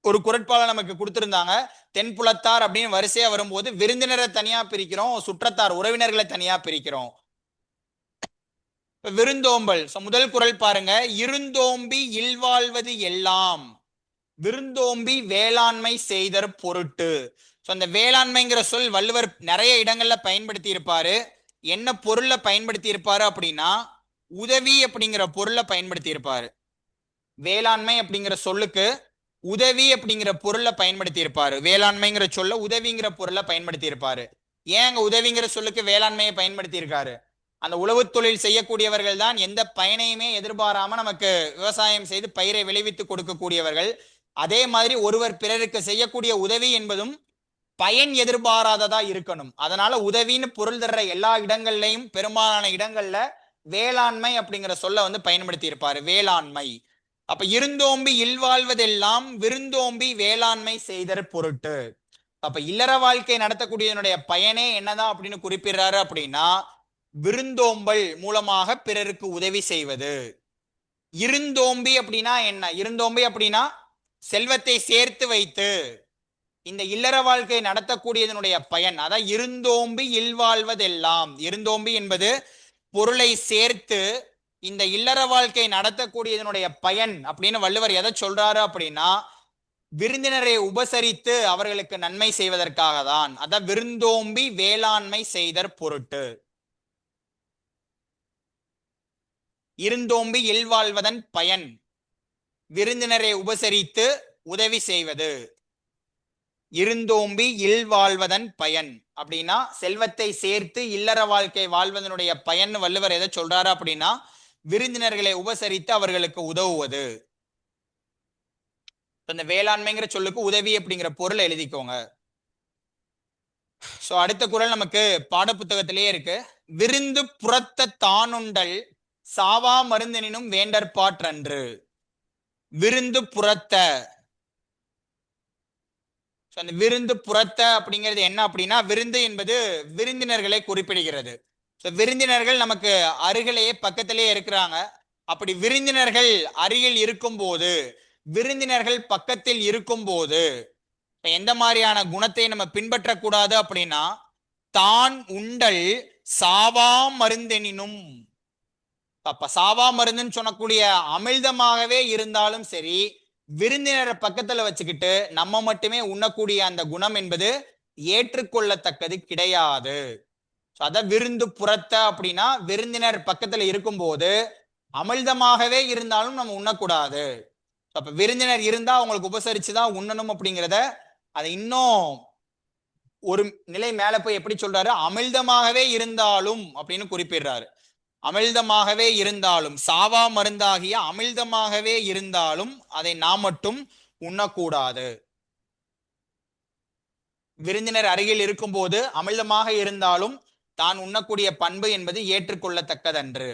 A: ஒரு குறட்பால நமக்கு கொடுத்திருந்தாங்க. தென்புலத்தார் அப்படின்னு வரிசையா வரும்போது விருந்தினரை தனியா பிரிக்கிறோம், சுற்றத்தார் உறவினர்களை தனியா பிரிக்கிறோம். விருந்தோம்பல் முதல் குறள் பாருங்க. இருந்தோம்பி இல்வாழ்வது எல்லாம் விருந்தோம்பி வேளாண்மை செய்தற் பொருட்டு. அந்த வேளாண்மைங்கிற சொல் வள்ளுவர் நிறைய இடங்கள்ல பயன்படுத்தி இருப்பாரு. என்ன பொருள்ல பயன்படுத்தி இருப்பாரு அப்படின்னா உதவி அப்படிங்கிற பொருள்ல பயன்படுத்தி இருப்பாரு. வேளாண்மை அப்படிங்கிற சொல்லுக்கு உதவி அப்படிங்கிற பொருள்ல பயன்படுத்தி இருப்பாரு. வேளாண்மைங்கிற சொல்ல உதவிங்கிற பொருள்ல பயன்படுத்தி இருப்பாரு. ஏன் அங்க உதவிங்கிற சொல்லுக்கு வேளாண்மையை பயன்படுத்தி இருக்காரு? அந்த உழவு தொழில் செய்யக்கூடியவர்கள் தான் எந்த பயனையுமே எதிர்பாராம நமக்கு விவசாயம் செய்து பயிரை விளைவித்து கொடுக்கக்கூடியவர்கள். அதே மாதிரி ஒருவர் பிறருக்கு செய்யக்கூடிய உதவி என்பதும் பயன் எதிர்பாராததா இருக்கணும். அதனால உதவின்னு பொருள் தர்ற எல்லா இடங்கள்லையும் பெரும்பாலான இடங்கள்ல வேளாண்மை அப்படிங்கிற சொல்ல பயன்படுத்தி இருப்பாரு. வேளாண்மை. அப்ப இருந்தோம்பி இல்வாழ்வதெல்லாம் விருந்தோம்பி வேளாண்மை செய்தற் பொருட்டு. அப்ப இல்லற வாழ்க்கை நடத்தக்கூடியதனுடைய பயனே என்னதான் அப்படின்னு குறிப்பிடுறாரு அப்படின்னா விருந்தோம்பல் மூலமாக பிறருக்கு உதவி செய்வது. இருந்தோம்பி அப்படின்னா என்ன? இருந்தோம்பி அப்படின்னா செல்வத்தை சேர்த்து வைத்து இந்த இல்லற வாழ்க்கை நடத்தக்கூடியதனுடைய பயன். அதான் இருந்தோம்பி இல்வாழ்வதெல்லாம். இருந்தோம்பி என்பது பொருளை சேர்த்து இந்த இல்லற வாழ்க்கை நடத்தக்கூடியதனுடைய பயன் அப்படின்னு வள்ளுவர் எதை சொல்றாரு அப்படின்னா விருந்தினரை உபசரித்து அவர்களுக்கு நன்மை செய்வதற்காக தான். அதான் விருந்தோம்பி வேளாண்மை செய்தற் பொருட்டு. இருந்தோம்பி இல்வாழ்வதன் பயன் விருந்தினரை உபசரித்து உதவி செய்வது. இருந்தோம்பி இல்வாழ்வதன் பயன் அப்படின்னா செல்வத்தை சேர்த்து இல்லற வாழ்க்கை வாழ்வதனுடைய பயன் வள்ளுவர் எதை சொல்றாரு அப்படின்னா விருந்தினர்களை உபசரித்து அவர்களுக்கு உதவுவது. இந்த வேளாண்மைங்கிற சொல்லுக்கு உதவி அப்படிங்கிற பொருள் எழுதிக்கோங்க. சோ அடுத்த குறள் நமக்கு பாடப்புத்தகத்திலேயே இருக்கு. விருந்து புறத்த தானுண்டல் சாவா மருந்தெனினும் வேண்டற்பாற்றன்று. விருந்து புறத்த. அந்த விருந்து புறத்த அப்படிங்கிறது என்ன அப்படின்னா விருந்து என்பது விருந்தினர்களை குறிப்பிடுகிறது. விருந்தினர்கள் நமக்கு அருகிலேயே பக்கத்திலேயே இருக்கிறாங்க. அப்படி விருந்தினர்கள் அருகில் இருக்கும் போது விருந்தினர்கள் பக்கத்தில் இருக்கும் போது எந்த மாதிரியான குணத்தை நம்ம பின்பற்றக்கூடாது அப்படின்னா தான் உண்டல் சாவா மருந்தெனினும். அப்ப சாவா மருந்துன்னு சொல்லக்கூடிய அமிழ்தமாகவே இருந்தாலும் சரி விருந்தினரை பக்கத்துல வச்சுக்கிட்டு நம்ம மட்டுமே உண்ணக்கூடிய அந்த குணம் என்பது ஏற்றுக்கொள்ளத்தக்கது கிடையாது. அத விருந்து புறத்த அப்படின்னா விருந்தினர் பக்கத்துல இருக்கும்போது அமிழ்தமாகவே இருந்தாலும் நம்ம உண்ணக்கூடாது. அப்ப விருந்தினர் இருந்தா அவங்களுக்கு உபசரிச்சுதான் உண்ணணும் அப்படிங்கிறத அதை இன்னும் ஒரு நிலை மேல போய் எப்படி சொல்றாரு? அமிழ்தமாகவே இருந்தாலும் அப்படின்னு குறிப்பிடுறாரு. அமிழ்தமாகவே இருந்தாலும் சாவா மருந்தாகிய அமிழ்தமாகவே இருந்தாலும் அதை நாம் மட்டும் உண்ணக்கூடாது. விருந்தினர் அருகில் இருக்கும்போது அமிழ்தமாக இருந்தாலும் தான் உண்ணக்கூடிய பண்பு என்பது ஏற்றுக்கொள்ளத்தக்கதன்று.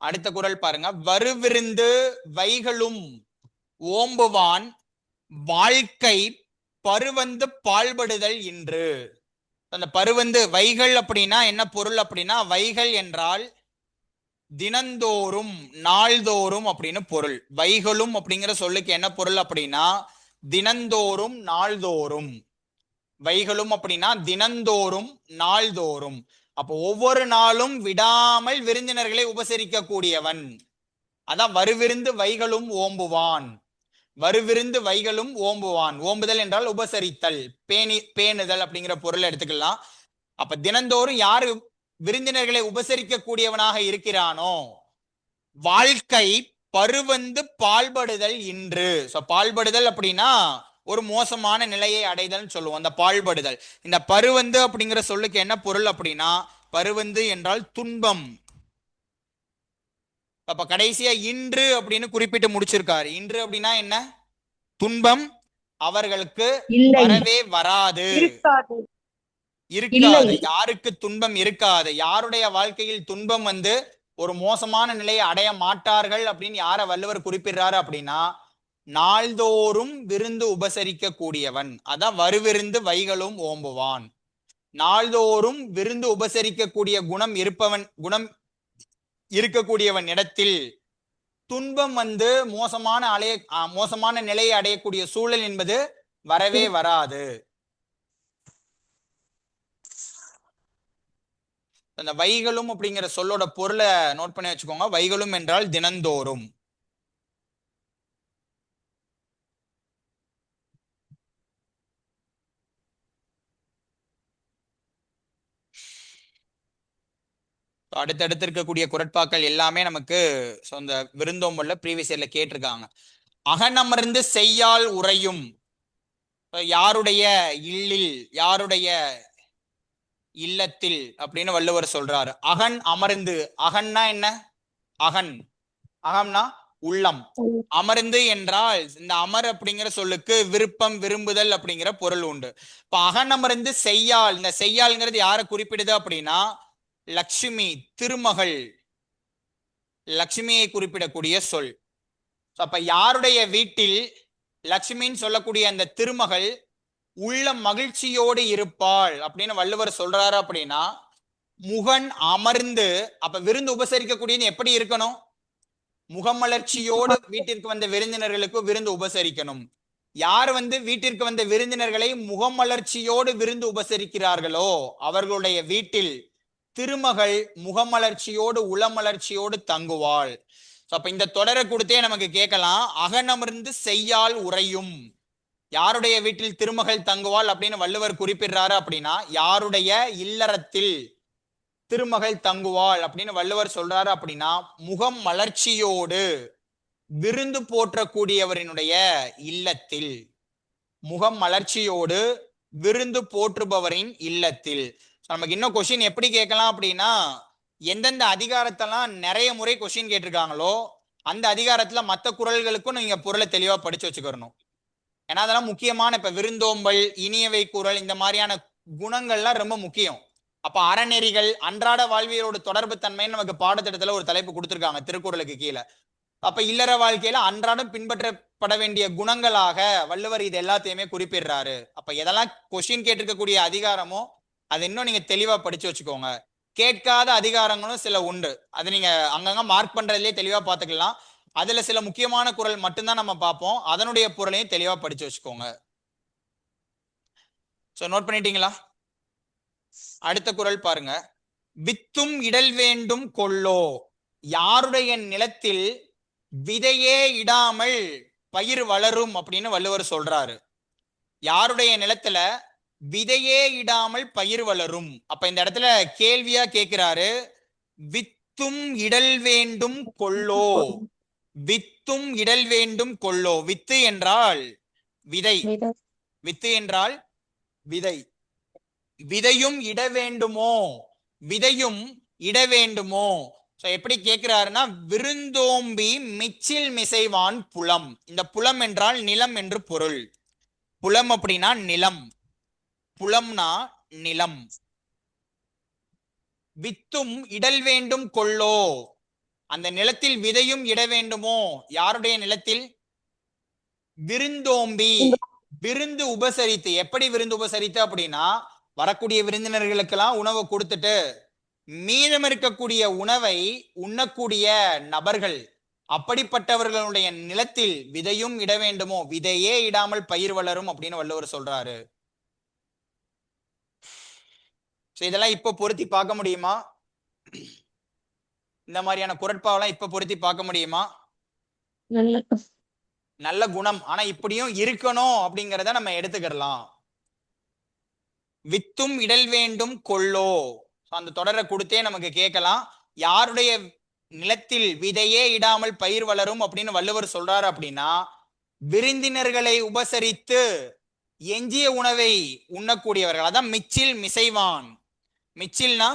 A: அடுத்த குறள் பாருங்க. வருவிருந்து வைகளும் ஓம்புவான் வாழ்க்கை பருவந்து பாழ்படுதல் இன்று. அந்த பருவந்து வைகள் அப்படின்னா என்ன பொருள் அப்படின்னா வைகள் என்றால் தினந்தோறும் நாள்தோறும் அப்படின்னு பொருள். வைகளும் அப்படிங்கிற சொல்லுக்கு என்ன பொருள் அப்படின்னா தினந்தோறும் நாள்தோறும். வைகளும் அப்படின்னா தினந்தோறும் நாள்தோறும். அப்போ ஒவ்வொரு நாளும் விடாமல் விருந்தினர்களை உபசரிக்க கூடியவன். அதான் வருவிருந்து வைகளும் ஓம்புவான். வருவிருந்து வைகளும் ஓம்புவான். ஓம்புதல் என்றால் உபசரித்தல், பேணுதல் அப்படிங்கிற பொருள் எடுத்துக்கலாம். அப்ப தினந்தோறும் யாரு விருந்தினர்களை உபசரிக்க கூடியவனாக இருக்கிறானோ வாழ்க்கை பருவந்து பாழ்படுதல் இன்று. பாழ்படுதல் அப்படின்னா ஒரு மோசமான நிலையை அடைதல் சொல்லுவோம். அந்த பாழ்படுதல். இந்த பருவந்து அப்படிங்கிற சொல்லுக்கு என்ன பொருள் அப்படின்னா பருவந்து என்றால் துன்பம். அப்ப கடைசியா இன்று அப்படின்னு குறிப்பிட்டு முடிச்சிருக்காரு. இன்று அப்படின்னா என்ன? துன்பம் அவர்களுக்கு வரவே வராது, இருக்காது. யாருக்கு துன்பம் இருக்காது? யாருடைய வாழ்க்கையில் துன்பம் வந்து ஒரு மோசமான நிலையை அடைய மாட்டார்கள் அப்படின்னு யார வள்ளுவர் குறிப்பிடுறாரு அப்படின்னா நாள்தோறும் விருந்து உபசரிக்க கூடியவன். அதான் வருவிருந்து வைகளும் ஓம்புவான். நாள்தோறும் விருந்து உபசரிக்க கூடிய குணம் இருக்கக்கூடியவன் இடத்தில் துன்பம் வந்து மோசமான நிலையை அடையக்கூடிய சூழல் என்பது வரவே வராது. அந்த வைகளும் அப்படிங்கிற சொல்லோட பொருளை நோட் பண்ணி வச்சுக்கோங்க. வைகளும் என்றால் தினந்தோறும். அடுத்தடுத்து இருக்கக்கூடிய குறட்பாக்கள் எல்லாமே நமக்கு இந்த விருந்தோம்பல்ல ப்ரீவியஸ் இயர்ல கேட்டிருக்காங்க. அகனமர்ந்து செய்யால் உரையும். யாருடைய இல்லில், யாருடைய இல்லத்தில் அப்படின்னு வள்ளுவர் சொல்றாரு. அகன் அமர்ந்து. அகன்னா என்ன? அகன், அகம்னா உள்ளம். அமர்ந்து என்றால் இந்த அமர் அப்படிங்கிற சொல்லுக்கு விருப்பம், விரும்புதல் அப்படிங்கிற பொருள் உண்டு. இப்ப அகன் அமர்ந்து செய்யால், இந்த செய்யால்ங்கிறது யாரை குறிப்பிடுது அப்படின்னா லட்சுமி திருமகள், லட்சுமியை குறிப்பிடக்கூடிய சொல். அப்ப யாருடைய வீட்டில் லட்சுமின்னு சொல்லக்கூடிய அந்த திருமகள் உள்ள மகிழ்ச்சியோடு இருப்பாள் அப்படின்னு வள்ளுவர் சொல்றாரு அப்படின்னா, முகன் அமர்ந்து, அப்ப விருந்து உபசரிக்கக்கூடியது எப்படி இருக்கணும்? முகமலர்ச்சியோடு வீட்டிற்கு வந்த விருந்தினர்களுக்கு விருந்து உபசரிக்கணும். யார் வீட்டிற்கு வந்த விருந்தினர்களை முகமலர்ச்சியோடு விருந்து உபசரிக்கிறார்களோ அவர்களுடைய வீட்டில் திருமகள் முகமலர்ச்சியோடு உளமலர்ச்சியோடு தங்குவாள். அப்ப இந்த தொடரை கொடுத்தே நமக்கு கேட்கலாம், அகனமர்ந்து செய்யால் உறையும். யாருடைய வீட்டில் திருமகள் தங்குவாள் அப்படின்னு வள்ளுவர் குறிப்பிடுறாரு அப்படின்னா, யாருடைய இல்லறத்தில் திருமகள் தங்குவாள் அப்படின்னு வள்ளுவர் சொல்றாரு அப்படின்னா, முகம் மலர்ச்சியோடு விருந்து போற்றக்கூடியவரினுடைய இல்லத்தில், முகம் மலர்ச்சியோடு விருந்து போற்றுபவரின் இல்லத்தில். நமக்கு இன்னும் கொஸ்டின் எப்படி கேட்கலாம் அப்படின்னா, எந்தெந்த அதிகாரத்தெல்லாம் நிறைய முறை கொஸ்டின் கேட்டிருக்காங்களோ அந்த அதிகாரத்துல மற்ற குறள்களுக்கும் நீங்க பொருளை தெளிவா படிச்சு வச்சுக்கணும். ஏன்னா அதெல்லாம் முக்கியமான, இப்ப விருந்தோம்பல், இனியவை குறள், இந்த மாதிரியான குணங்கள்லாம் ரொம்ப முக்கியம். அப்ப அறநெறிகள், அன்றாட வாழ்வியலோட தொடர்பு தன்மைன்னு நமக்கு பாடத்திட்டத்துல ஒரு தலைப்பு கொடுத்திருக்காங்க திருக்குறளுக்கு கீழே. அப்ப இல்லற வாழ்க்கையில அன்றாடம் பின்பற்றப்பட வேண்டிய குணங்களாக வள்ளுவர் இது எல்லாத்தையுமே குறிப்பிடுறாரு. அப்ப எதெல்லாம் கொஸ்டின் கேட்டிருக்கக்கூடிய அதிகாரமோ அது இன்னும் நீங்க தெளிவா படிச்சு வச்சுக்கோங்க. கேட்காத அதிகாரங்களும் சில உண்டு, அது நீங்க அங்கங்க மார்க் பண்றதுலயே தெளிவா பாத்துக்கலாம். அதுல சில முக்கியமான குறள் மட்டும்தான் நம்ம பார்ப்போம், அதனுடைய பொருளையும் தெளிவா படிச்சு வச்சுக்கோங்க. சோ நோட் பண்ணிட்டீங்களா? அடுத்த குறள் பாருங்க. வித்தும் இடல் வேண்டும் கொள்ளோ. யாருடைய நிலத்தில் விதையே இடாமல் பயிர் வளரும் அப்படின்னு வள்ளுவர் சொல்றாரு. யாருடைய நிலத்துல விதையே இடாமல் பயிர் வளரும். அப்ப இந்த இடத்துல கேள்வியா கேட்கிறாரு, வித்தும் இடல் வேண்டும் கொள்ளோ. வித்தும் இடல் வேண்டும் கொள்ளோ. வித்து என்றால் விதை, வித்து என்றால் விதை. விதையும் இட வேண்டுமோ, விதையும் இட வேண்டுமோ. எப்படி கேட்கிறாருன்னா, விருந்தோம்பி மிச்சில் மிசைவான் புலம். இந்த புலம் என்றால் நிலம் என்று பொருள். புலம் அப்படின்னா நிலம், புலம்னா நிலம். வித்தும் இடல் வேண்டும் கொள்ளோ, அந்த நிலத்தில் விதையும் இட வேண்டுமோ. யாருடைய நிலத்தில்? விருந்தோம்பி, விருந்து உபசரித்து. எப்படி விருந்து உபசரித்து அப்படின்னா, வரக்கூடிய விருந்தினர்களுக்கெல்லாம் உணவை கொடுத்துட்டு மீதம் இருக்கக்கூடிய உணவை உண்ணக்கூடிய நபர்கள், அப்படிப்பட்டவர்களுடைய நிலத்தில் விதையும் இட வேண்டுமோ. விதையே இடாமல் பயிர் வளரும் அப்படின்னு வள்ளுவர் சொல்றாரு. இதெல்லாம் இப்ப பொருத்தி பார்க்க முடியுமா? இந்த மாதிரியான குறட்பாவெல்லாம் இப்ப பொருத்தி பார்க்க முடியுமா? நல்ல குணம், ஆனா இப்படியும் இருக்கணும் அப்படிங்கிறத நம்ம எடுத்துக்கிடலாம். வித்தும் இடல் வேண்டும் கொள்ளோ, அந்த தொடரை கொடுத்தே நமக்கு கேட்கலாம். யாருடைய நிலத்தில் விதையே இடாமல் பயிர் வளரும் அப்படின்னு வள்ளுவர் சொல்றாரு அப்படின்னா, விருந்தினர்களை உபசரித்து எஞ்சிய உணவை உண்ணக்கூடியவர்கள், அதான் மிச்சில் மிசைவான். மிச்சில்னா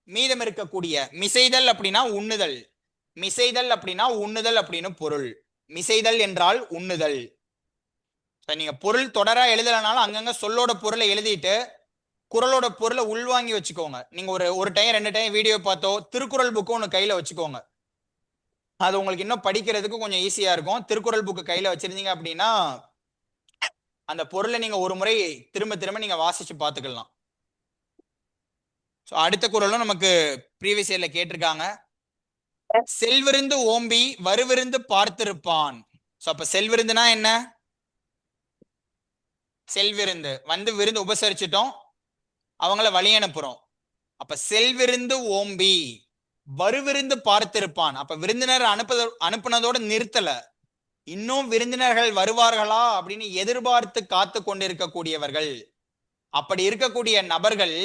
A: மீதம் இருக்கக்கூடிய, மிசைதல் அப்படின்னா உண்ணுதல், மிசைதல் அப்படின்னா உண்ணுதல் அப்படின்னு பொருள். மிசைதல் என்றால் உண்ணுதல். நீங்க பொருள் தொடரா எழுதலனாலும் அங்கங்க சொல்லோட பொருளை எழுதிட்டு குறளோட பொருளை உள்வாங்கி வச்சுக்கோங்க. நீங்க ஒரு டைம் 2 டைம் வீடியோ பார்த்தோ திருக்குறள் புக்கு ஒன்று கையில வச்சுக்கோங்க. அது உங்களுக்கு இன்னும் படிக்கிறதுக்கு கொஞ்சம் ஈஸியா இருக்கும். திருக்குறள் புக்கு கையில வச்சிருந்தீங்க அப்படின்னா அந்த பொருளை நீங்க ஒரு முறை திரும்ப திரும்ப நீங்க வாசிச்சு பார்த்துக்கலாம். அடுத்த குறளும் நமக்கு ப்ரீவியஸ் இயர்ல கேட்டிருக்காங்க. செல்விருந்து ஓம்பி வருவிருந்து பார்த்திருப்பான். அப்ப செல்விருந்துனா என்ன? செல்விருந்து விருந்து உபசரிச்சிட்டோம், அவங்கள வழி அனுப்புறோம். அப்ப செல்விருந்து ஓம்பி வருவிருந்து பார்த்திருப்பான். அப்ப விருந்தினர் அனுப்புனதோட நிறுத்தல, இன்னும் விருந்தினர்கள் வருவார்களா அப்படின்னு எதிர்பார்த்து காத்து கொண்டிருக்கக்கூடியவர்கள். அப்படி இருக்கக்கூடிய நபர்கள்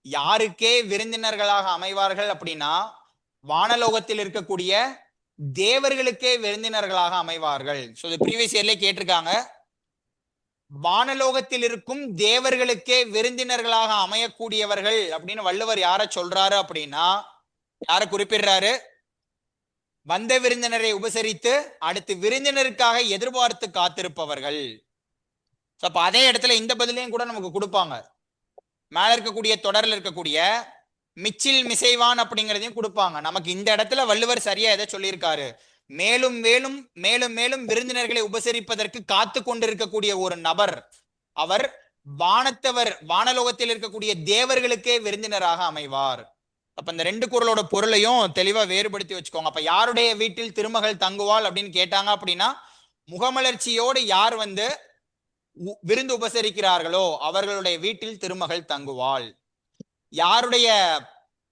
A: யாருக்கே விருந்தினர்களாக அமைவார்கள் அப்படின்னா, வானலோகத்தில் இருக்கக்கூடிய தேவர்களுக்கே விருந்தினர்களாக அமைவார்கள். ப்ரீவியஸ் இயர்ல கேட்டிருக்காங்க. வானலோகத்தில் இருக்கும் தேவர்களுக்கே விருந்தினர்களாக அமையக்கூடியவர்கள் அப்படின்னு வள்ளுவர் யார சொல்றாரு அப்படின்னா, யார குறிப்பிடுறாரு? வந்த விருந்தினரை உபசரித்து அடுத்து விருந்தினருக்காக எதிர்பார்த்து காத்திருப்பவர்கள். அப்ப அதே இடத்துல இந்த பதிலையும் கூட நமக்கு கொடுப்பாங்க. மேல இருக்கக்கூடிய தொடரில் இருக்கக்கூடிய மிச்சில் மிசைவான் அப்படிங்கிறதையும் கொடுப்பாங்க. நமக்கு இந்த இடத்துல வள்ளுவர் சரியா எதை சொல்லியிருக்காரு, மேலும் மேலும் மேலும் மேலும் விருந்தினர்களை உபசரிப்பதற்கு காத்து கொண்டிருக்கக்கூடிய ஒரு நபர், அவர் வானத்தவர் வானலோகத்தில் இருக்கக்கூடிய தேவர்களுக்கே விருந்தினராக அமைவார். அப்ப இந்த ரெண்டு குறளோட பொருளையும் தெளிவா வேறுபடுத்தி வச்சுக்கோங்க. அப்ப யாருடைய வீட்டில் திருமகள் தங்குவாள் அப்படின்னு கேட்டாங்க அப்படின்னா, முகமலர்ச்சியோடு யார் வந்து விருந்து உபசரிக்கிறார்களோ அவர்களுடைய வீட்டில் திருமகள் தங்குவாள். யாருடைய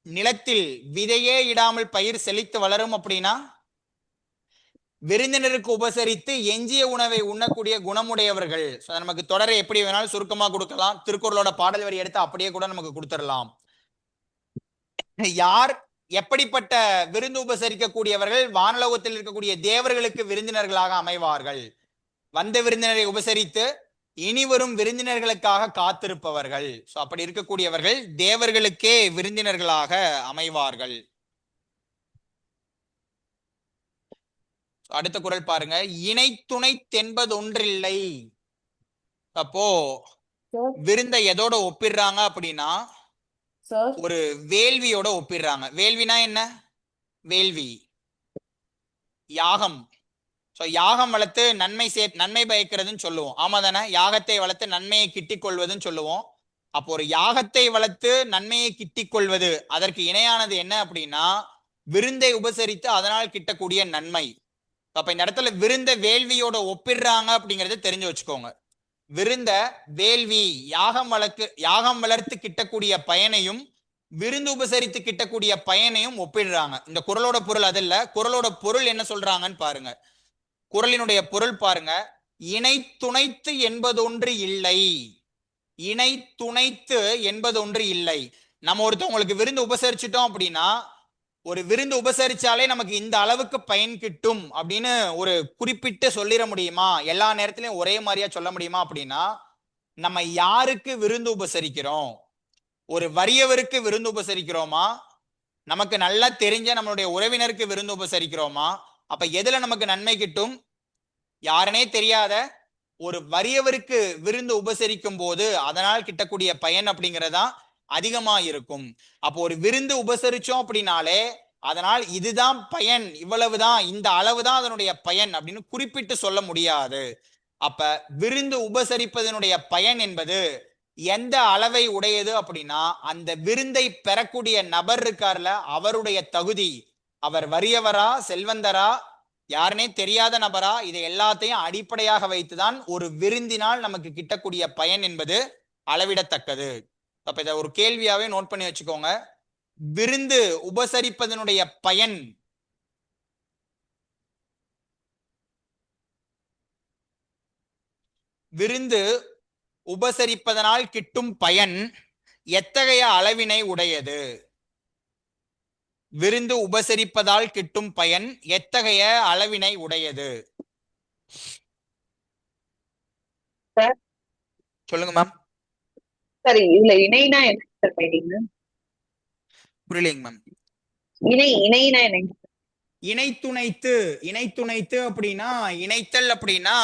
A: நிலத்தில் விதையே இடாமல் பயிர் செழித்து வளரும் அப்படின்னா, விருந்தினருக்கு உபசரித்து எஞ்சிய உணவை உண்ணக்கூடிய குணமுடையவர்கள். நமக்கு தொடரை எப்படி வேணாலும் சுருக்கமா கொடுக்கலாம், திருக்குறளோட பாடல் வரி எடுத்து அப்படியே கூட நமக்கு கொடுத்துடலாம். யார் எப்படிப்பட்ட விருந்து உபசரிக்கக்கூடியவர்கள், வானலோகத்தில் இருக்கக்கூடிய தேவர்களுக்கு விருந்தினர்களாக அமைவார்கள். வந்த விருந்தினரை உபசரித்து இனி வரும் விருந்தினர்களுக்காக காத்திருப்பவர்கள். அப்படி இருக்கக்கூடியவர்கள் தேவர்களுக்கே விருந்தினர்களாக அமைவார்கள். அடுத்த குறள் பாருங்க. இணை துணை தென்பது ஒன்றில்லை. அப்போ விருந்தை எதோட ஒப்பிடுறாங்க அப்படின்னா, ஒரு வேள்வியோட ஒப்பிடுறாங்க. வேள்வினா என்ன? வேள்வி, யாகம். யாகம் வளர்த்து நன்மை பயக்கிறதுன்னு சொல்லுவோம். ஆமா தானே? யாகத்தை வளர்த்து நன்மையை கிட்டிக் கொள்வதுன்னு சொல்லுவோம். அப்போ ஒரு யாகத்தை வளர்த்து நன்மையை கிட்டிக் கொள்வது, அதற்கு இணையானது என்ன அப்படின்னா விருந்தை உபசரித்து அதனால் கிட்டக்கூடிய நன்மை. அப்ப இந்த இடத்துல விருந்த வேள்வியோட ஒப்பிடுறாங்க அப்படிங்கறத தெரிஞ்சு வச்சுக்கோங்க. விருந்த வேள்வி, யாகம் வளர்த்து கிட்டக்கூடிய பயனையும் விருந்து உபசரித்து கிட்டக்கூடிய பயனையும் ஒப்பிடுறாங்க. இந்த குறளோட பொருள் அது இல்ல. குறளோட பொருள் என்ன சொல்றாங்கன்னு பாருங்க. குறளினுடைய பொருள் பாருங்க. இணை துணைத்து என்பதொன்று இல்லை. இணை துணைத்து என்பதொன்று இல்லை. நம்ம ஒருத்தவங்களுக்கு விருந்து உபசரிச்சிட்டோம் அப்படின்னா, ஒரு விருந்து உபசரிச்சாலே நமக்கு இந்த அளவுக்கு பயன் கிட்டும் அப்படின்னு ஒரு குறிப்பிட்டு சொல்லிட முடியுமா? எல்லா நேரத்திலையும் ஒரே மாதிரியா சொல்ல முடியுமா அப்படின்னா, நம்ம யாருக்கு விருந்து உபசரிக்கிறோம்? ஒரு வறியவருக்கு விருந்து உபசரிக்கிறோமா? நமக்கு நல்லா தெரிஞ்ச நம்மளுடைய உறவினருக்கு விருந்து உபசரிக்கிறோமா? அப்ப எதுல நமக்கு நன்மை கிட்டும்? யாருனே தெரியாத ஒரு வறியவருக்கு விருந்து உபசரிக்கும் போது அதனால் கிட்டக்கூடிய பயன் அப்படிங்கறதா அதிகமா இருக்கும். அப்போ ஒரு விருந்து உபசரிச்சோம் அப்படின்னாலே அதனால் இதுதான் பயன், இவ்வளவுதான், இந்த அளவுதான் அதனுடைய பயன் அப்படின்னு குறிப்பிட்டு சொல்ல முடியாது. அப்ப விருந்து உபசரிப்பதனுடைய பயன் என்பது எந்த அளவை உடையது அப்படின்னா, அந்த விருந்தை பெறக்கூடிய நபர் இருக்கார்ல, அவருடைய தகுதி, அவர் வறியவரா செல்வந்தரா யாருனே தெரியாத நபரா, இதை எல்லாத்தையும் அடிப்படையாக வைத்துதான் ஒரு விருந்தினால் நமக்கு கிட்டக்கூடிய பயன் என்பது அளவிடத்தக்கது. அப்ப இதை ஒரு கேள்வியாவே நோட் பண்ணி வச்சுக்கோங்க. விருந்து உபசரிப்பதனுடைய பயன் விருந்து உபசரிப்பதனால் கிட்டும் பயன் எத்தகைய அளவினை உடையது? விருந்து உபசரிப்பதால் கிட்டும் பயன் எத்தகைய அளவினை உடையது? சொல்லுங்க மேம்.
E: சரி, இதுல இணைனா என்ன கேட்டீங்க?
A: புரியலைங்க மேம்.
E: இணைனா என்ன?
A: இணைத்துணைத்து அப்படின்னா, இணைத்தல் அப்படின்னா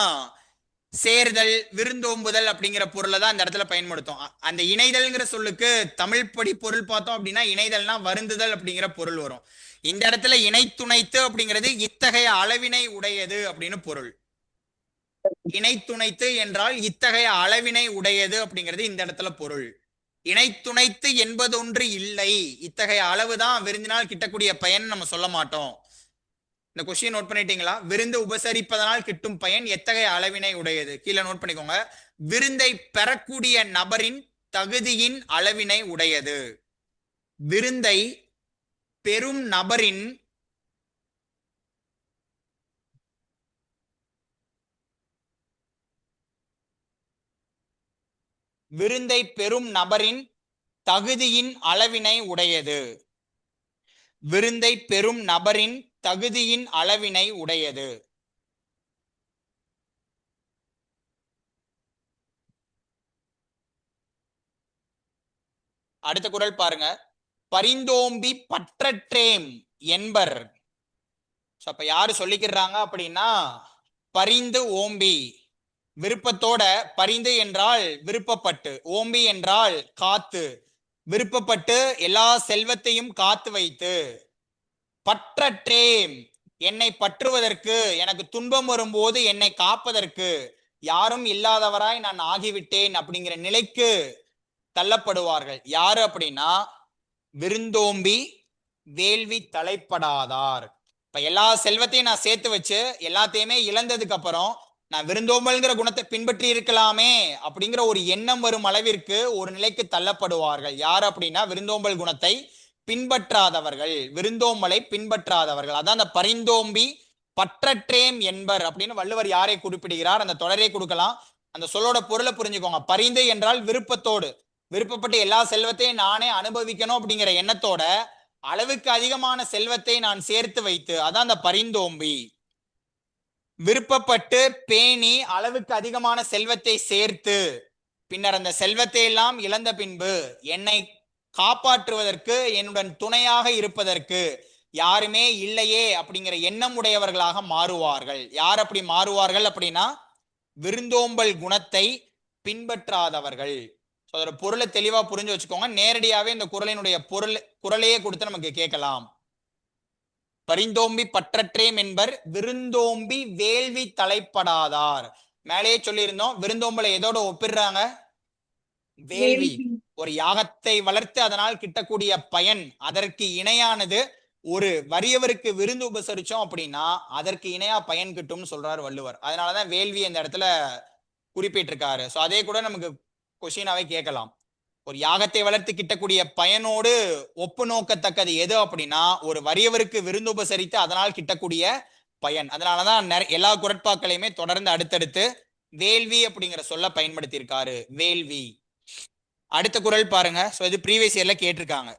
A: சேர்தல், விருந்தோம்புதல் அப்படிங்கிற பொருளை தான் இந்த இடத்துல பயன்படுத்தும். அந்த இணைதல்ங்கிற சொல்லுக்கு தமிழ் படி பொருள் பார்த்தோம் அப்படின்னா, இணைதல்னா வருந்துதல் அப்படிங்கிற பொருள் வரும். இந்த இடத்துல இணைத்துணைத்து அப்படிங்கிறது இத்தகைய அளவினை உடையது அப்படின்னு பொருள். இணைத்துணைத்து என்றால் இத்தகைய அளவினை உடையது அப்படிங்கிறது இந்த இடத்துல பொருள். இணைத்துணைத்து என்பதொன்று இல்லை, இத்தகைய அளவுதான் விருந்தினால் கிட்டக்கூடிய பயன் நம்ம சொல்ல மாட்டோம். இந்த கொஸ்டின் நோட் பண்ணிட்டீங்களா? விருந்து உபசரிப்பதனால் கிட்டும் பயன் எத்தகைய அளவினை உடையது? கீழே நோட் பண்ணிக்கோங்க. விருந்தை பெறக்கூடிய நபரின் தகுதியின் அளவினை உடையது. விருந்தை பெறும் நபரின் விருந்தை பெறும் நபரின் தகுதியின் அளவினை உடையது. விருந்தை பெறும் நபரின் தகுதியின் அளவினை உடையது. அடுத்த குறள் பாருங்க. பரிந்தோம்பி பற்றற்றேம் என்பர். அப்ப யாரு சொல்லிக்கிறாங்க அப்படின்னா, பரிந்து ஓம்பி, விருப்பத்தோட, பரிந்து என்றால் விருப்பப்பட்டு, ஓம்பி என்றால் காத்து, விருப்பப்பட்டு எல்லா செல்வத்தையும் காத்து வைத்து, பற்றற்றேம் என்னை பற்றுவதற்கு, எனக்கு துன்பம் வரும்போது என்னை காப்பதற்கு யாரும் இல்லாதவராய் நான் ஆகிவிட்டேன் அப்படிங்கிற நிலைக்கு தள்ளப்படுவார்கள். யாரு அப்படின்னா விருந்தோம்பி வேள்வி தலைப்படாதார். இப்ப எல்லா செல்வத்தையும் நான் சேர்த்து வச்சு எல்லாத்தையுமே இழந்ததுக்கு அப்புறம் நான் விருந்தோம்பல்ங்கிற குணத்தை பின்பற்றி இருக்கலாமே அப்படிங்கிற ஒரு எண்ணம் வரும் அளவிற்கு ஒரு நிலைக்கு தள்ளப்படுவார்கள். யார் அப்படின்னா விருந்தோம்பல் குணத்தை பின்பற்றாதவர்கள், விருந்தோம்பலை பின்பற்றாதவர்கள். அதான் அந்த பரிந்தோம்பி பற்றற்றேம் என்பர் அப்படின்னு வள்ளுவர் யாரை குறிப்பிடுகிறார்? அந்த தொடரை கொடுக்கலாம். அந்த சொல்லோட பொருளை புரிஞ்சுக்கோங்க. பரிந்து என்றால் விருப்பத்தோடு, விருப்பப்பட்டு எல்லா செல்வத்தையும் நானே அனுபவிக்கணும் அப்படிங்கிற எண்ணத்தோட அளவுக்கு அதிகமான செல்வத்தை நான் சேர்த்து வைத்து, அதான் அந்த பரிந்தோம்பி. விருப்பப்பட்டு பேணி அளவுக்கு அதிகமான செல்வத்தை சேர்த்து பின்னர் அந்த செல்வத்தை எல்லாம் இழந்த பின்பு என்னை காப்பாற்றுவதற்கு, என்னுடன் துணையாக இருப்பதற்கு யாருமே இல்லையே அப்படிங்கிற எண்ணம் உடையவர்களாக மாறுவார்கள். யார் அப்படி மாறுவார்கள் அப்படின்னா விருந்தோம்பல் குணத்தை பின்பற்றாதவர்கள். அதோட பொருளை தெளிவா புரிஞ்சு வச்சுக்கோங்க. நேரடியாவே இந்த குறளினுடைய குறளையே கொடுத்து நமக்கு கேட்கலாம். பரிந்தோம்பி பற்றற்றேம் என்பர் விருந்தோம்பி வேள்வி தலைப்படாதார். மேலேயே சொல்லியிருந்தோம், விருந்தோம்பலை எதோட ஒப்பிடுறாங்க? வேள்வி. ஒரு யாகத்தை வளர்த்து அதனால் கிட்டக்கூடிய பயன், அதற்கு இணையானது. ஒரு வறியவருக்கு விருந்து உபசரிச்சோம் அப்படின்னா அதற்கு இணையா பயன் கிட்டும்னு சொல்றாரு வள்ளுவர். அதனாலதான் வேள்வி இந்த இடத்துல குறிப்பிட்டிருக்காரு. சோ அதே கூட நமக்கு கொஸ்டினாவே கேட்கலாம். ஒரு யாகத்தை வளர்த்து கிட்டக்கூடிய பயனோடு ஒப்பு நோக்கத்தக்கது எது அப்படின்னா ஒரு வறியவருக்கு விருந்து உபசரித்து அதனால் கிட்டக்கூடிய பயன். அதனாலதான் எல்லா குறட்பாக்களையுமே தொடர்ந்து அடுத்தடுத்து வேள்வி அப்படிங்கிற சொல்ல பயன்படுத்தி இருக்காரு. வேள்வி. அடுத்த குறள் பாருங்க. சோ இது ப்ரீவியஸ் இயர்ல கேட்டிருக்காங்க.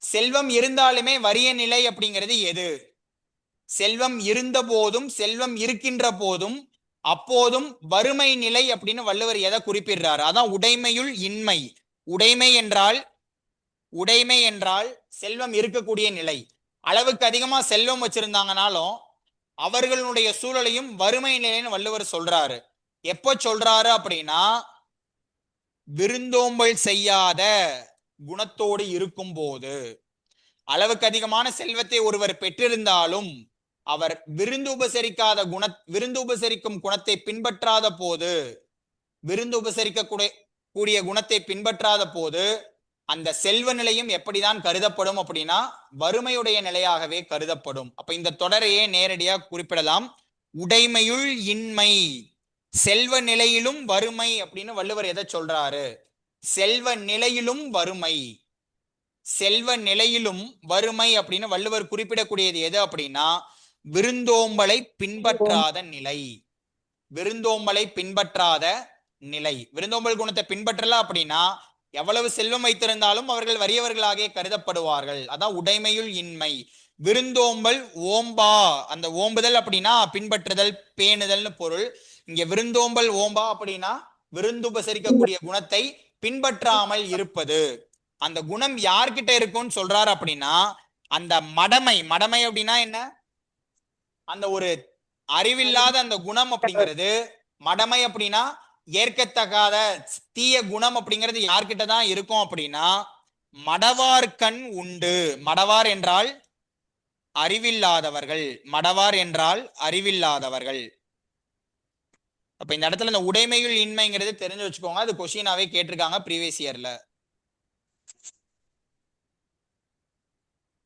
A: செல்வம் இருந்தாலுமே வறிய நிலை அப்படிங்கிறது எது? செல்வம் இருந்த போதும் செல்வம் இருக்கின்ற போதும் அப்போதும் வறுமை நிலை அப்படின்னு வள்ளுவர் எதை குறிப்பிடுறாரு? அதான் உடைமையுள் இன்மை. உடைமை என்றால் செல்வம் இருக்கக்கூடிய நிலை. அளவுக்கு அதிகமா செல்வம் வச்சிருந்தாங்கனாலும் அவர்களுடைய சூழலையும் வறுமை நிலைன்னு வள்ளுவர் சொல்றாரு. எப்போ சொல்றாரு அப்படின்னா விருந்தோம்பல் செய்யாத குணத்தோடு இருக்கும் போது. அளவுக்கு அதிகமான செல்வத்தை ஒருவர் பெற்றிருந்தாலும் அவர் விருந்து உபசரிக்கும் குணத்தை பின்பற்றாத போது, விருந்து உபசரிக்க கூடிய குணத்தை பின்பற்றாத போது அந்த செல்வ நிலையும் எப்படிதான் கருதப்படும் அப்படின்னா வறுமையுடைய நிலையாகவே கருதப்படும். அப்ப இந்த தொடரையே நேரடியா குறிப்பிடலாம். உடைமையுள் இன்மை, செல்வ நிலையிலும் வறுமை அப்படின்னு வள்ளுவர் எதை சொல்றாரு? செல்வ நிலையிலும் வறுமை அப்படின்னு வள்ளுவர் குறிப்பிடக்கூடியது எது அப்படின்னா விருந்தோம்பலை பின்பற்றாத நிலை. விருந்தோம்பல் குணத்தை பின்பற்றல அப்படின்னா எவ்வளவு செல்வம் வைத்திருந்தாலும் அவர்கள் வறியவர்களாக கருதப்படுவார்கள். அதான் உடைமையுள் இன்மை. விருந்தோம்பல் ஓம்பா, அந்த ஓம்புதல் அப்படின்னா பின்பற்றுதல், பேணுதல்னு பொருள். இங்க விருந்தோம்பல் ஓம்பா அப்படின்னா விருந்துபசரிக்கக்கூடிய குணத்தை பின்பற்றாமல் இருப்பது. அந்த குணம் யார்கிட்ட இருக்கும்னு சொல்றாரு அப்படின்னா அந்த மடமை அப்படின்னா என்ன? அந்த ஒரு அறிவில்லாத அந்த குணம் அப்படிங்கிறது மடமை அப்படின்னா ஏற்கத்தகாத தீய குணம் அப்படிங்கிறது யார்கிட்டதான் இருக்கும் அப்படின்னா மடவார்கண் உண்டு. மடவார் என்றால் அறிவில்லாதவர்கள். அப்ப இந்த இடத்துல இந்த உடைமையுள் இன்மைங்கிறது தெரிஞ்சு வச்சுக்கோங்க. அது கொஸ்டினாவே கேட்டிருக்காங்க ப்ரீவியஸ் இயர்ல.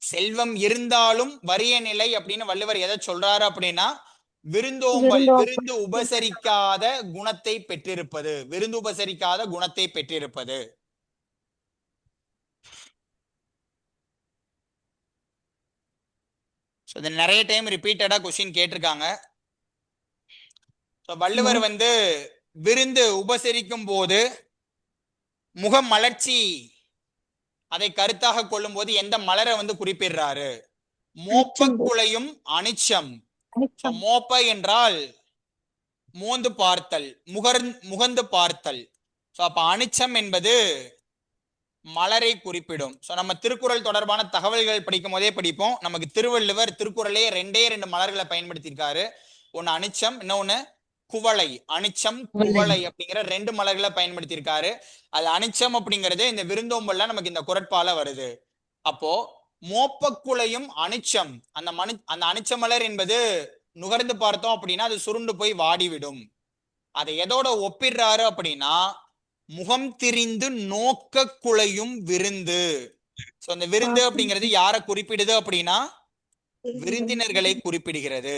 A: செல்வம் இருந்தாலும் வறிய நிலை அப்படின்னு வள்ளுவர் எதை சொல்றாரு அப்படின்னா விருந்து உபசரிக்காத குணத்தை பெற்றிருப்பது. நிறைய டைம் ரிப்பீட்டடா கொஸ்டின் கேட்டிருக்காங்க. வள்ளுவர் விருந்து உபசரிக்கும் போது முகமலர்ச்சி அதை கருத்தாக கொள்ளும் போது எந்த மலரை குறிப்பிடுறாரு? மோப்பக்குலையும் அனிச்சம். மோப்ப என்றால் மோந்து பார்த்தல், முகந்து பார்த்தல். அப்ப அனிச்சம் என்பது மலரை குறிப்பிடும். நம்ம திருக்குறள் தொடர்பான தகவல்கள் படிக்கும் போதே படிப்போம். நமக்கு திருவள்ளுவர் திருக்குறளே ரெண்டே மலர்களை பயன்படுத்தியிருக்காரு. ஒன்னு அனிச்சம், இன்னொன்னு குவளை, அனிச்சம் குவளை அப்படிங்கிற 2 மலர்களை பயன்படுத்தியிருக்காரு. அது அனிச்சம் அப்படிங்கிறது இந்த விருந்தோம்பல்ல நமக்கு இந்த குறட்பால வருது. அப்போ மோப்பக்குலையும் அனிச்சம், அந்த அனிச்ச மலர் என்பது நுகர்ந்து பார்த்தோம் அப்படின்னா அது சுருண்டு போய் வாடிவிடும். அதை எதோட ஒப்பிடுறாரு அப்படின்னா முகம் திரிந்து நோக்க குலையும் விருந்து. சோ அந்த விருந்து அப்படிங்கிறது யாரை குறிப்பிடுது அப்படின்னா விருந்தினர்களை குறிப்பிடுகிறது.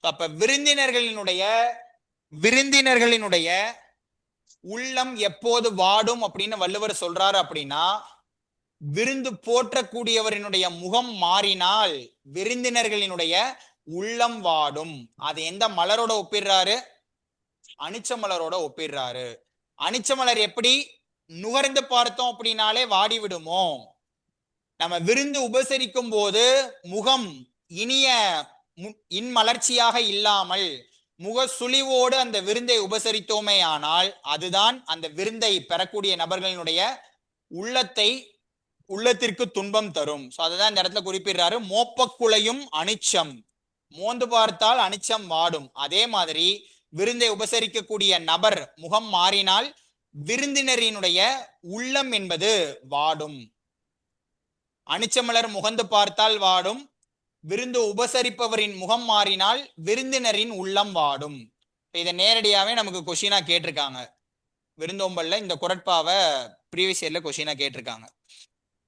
A: அப்ப விருந்தினர்களினுடைய உள்ளம் எப்போது வாடும் அப்படின்னு வள்ளுவர் சொல்றாரு அப்படின்னா விருந்து போற்றக்கூடியவரினுடைய முகம் மாறினால் விருந்தினர்களினுடைய உள்ளம் வாடும். அது எந்த மலரோட ஒப்பிடுறாரு? அனிச்ச மலரோட ஒப்பிடுறாரு. அனிச்ச மலர் எப்படி நுகர்ந்து பார்த்தோம் அப்படின்னாலே வாடி விடுமோ, நம்ம விருந்து உபசரிக்கும் போது முகம் இனிய இன்மலர்ச்சியாக இல்லாமல் முக சுழிவோடு அந்த விருந்தை உபசரித்தோமே ஆனால் அதுதான் அந்த விருந்தை பெறக்கூடிய நபர்களினுடைய உள்ளத்திற்கு துன்பம் தரும். சோ அதுதான் இந்த இடத்துல குறிப்பிடுறாரு. மோப்பக்குலையும் அனிச்சம், மோந்து பார்த்தால் அனிச்சம் வாடும். அதே மாதிரி விருந்தை உபசரிக்கக்கூடிய நபர் முகம் மாறினால் விருந்தினரினுடைய உள்ளம் என்பது வாடும். அனிச்சமலர் முகந்து பார்த்தால் வாடும், விருந்து உபசரிப்பவரின் முகம் மாறினால் விருந்தினரின் உள்ளம் வாடும். இதை நேரடியாவே நமக்கு கொஸ்டினா கேட்டிருக்காங்க. விருந்தோம்பல்ல இந்த குறட்பாவை ப்ரீவியஸ் இயர்ல கொஸ்டினா கேட்டிருக்காங்க.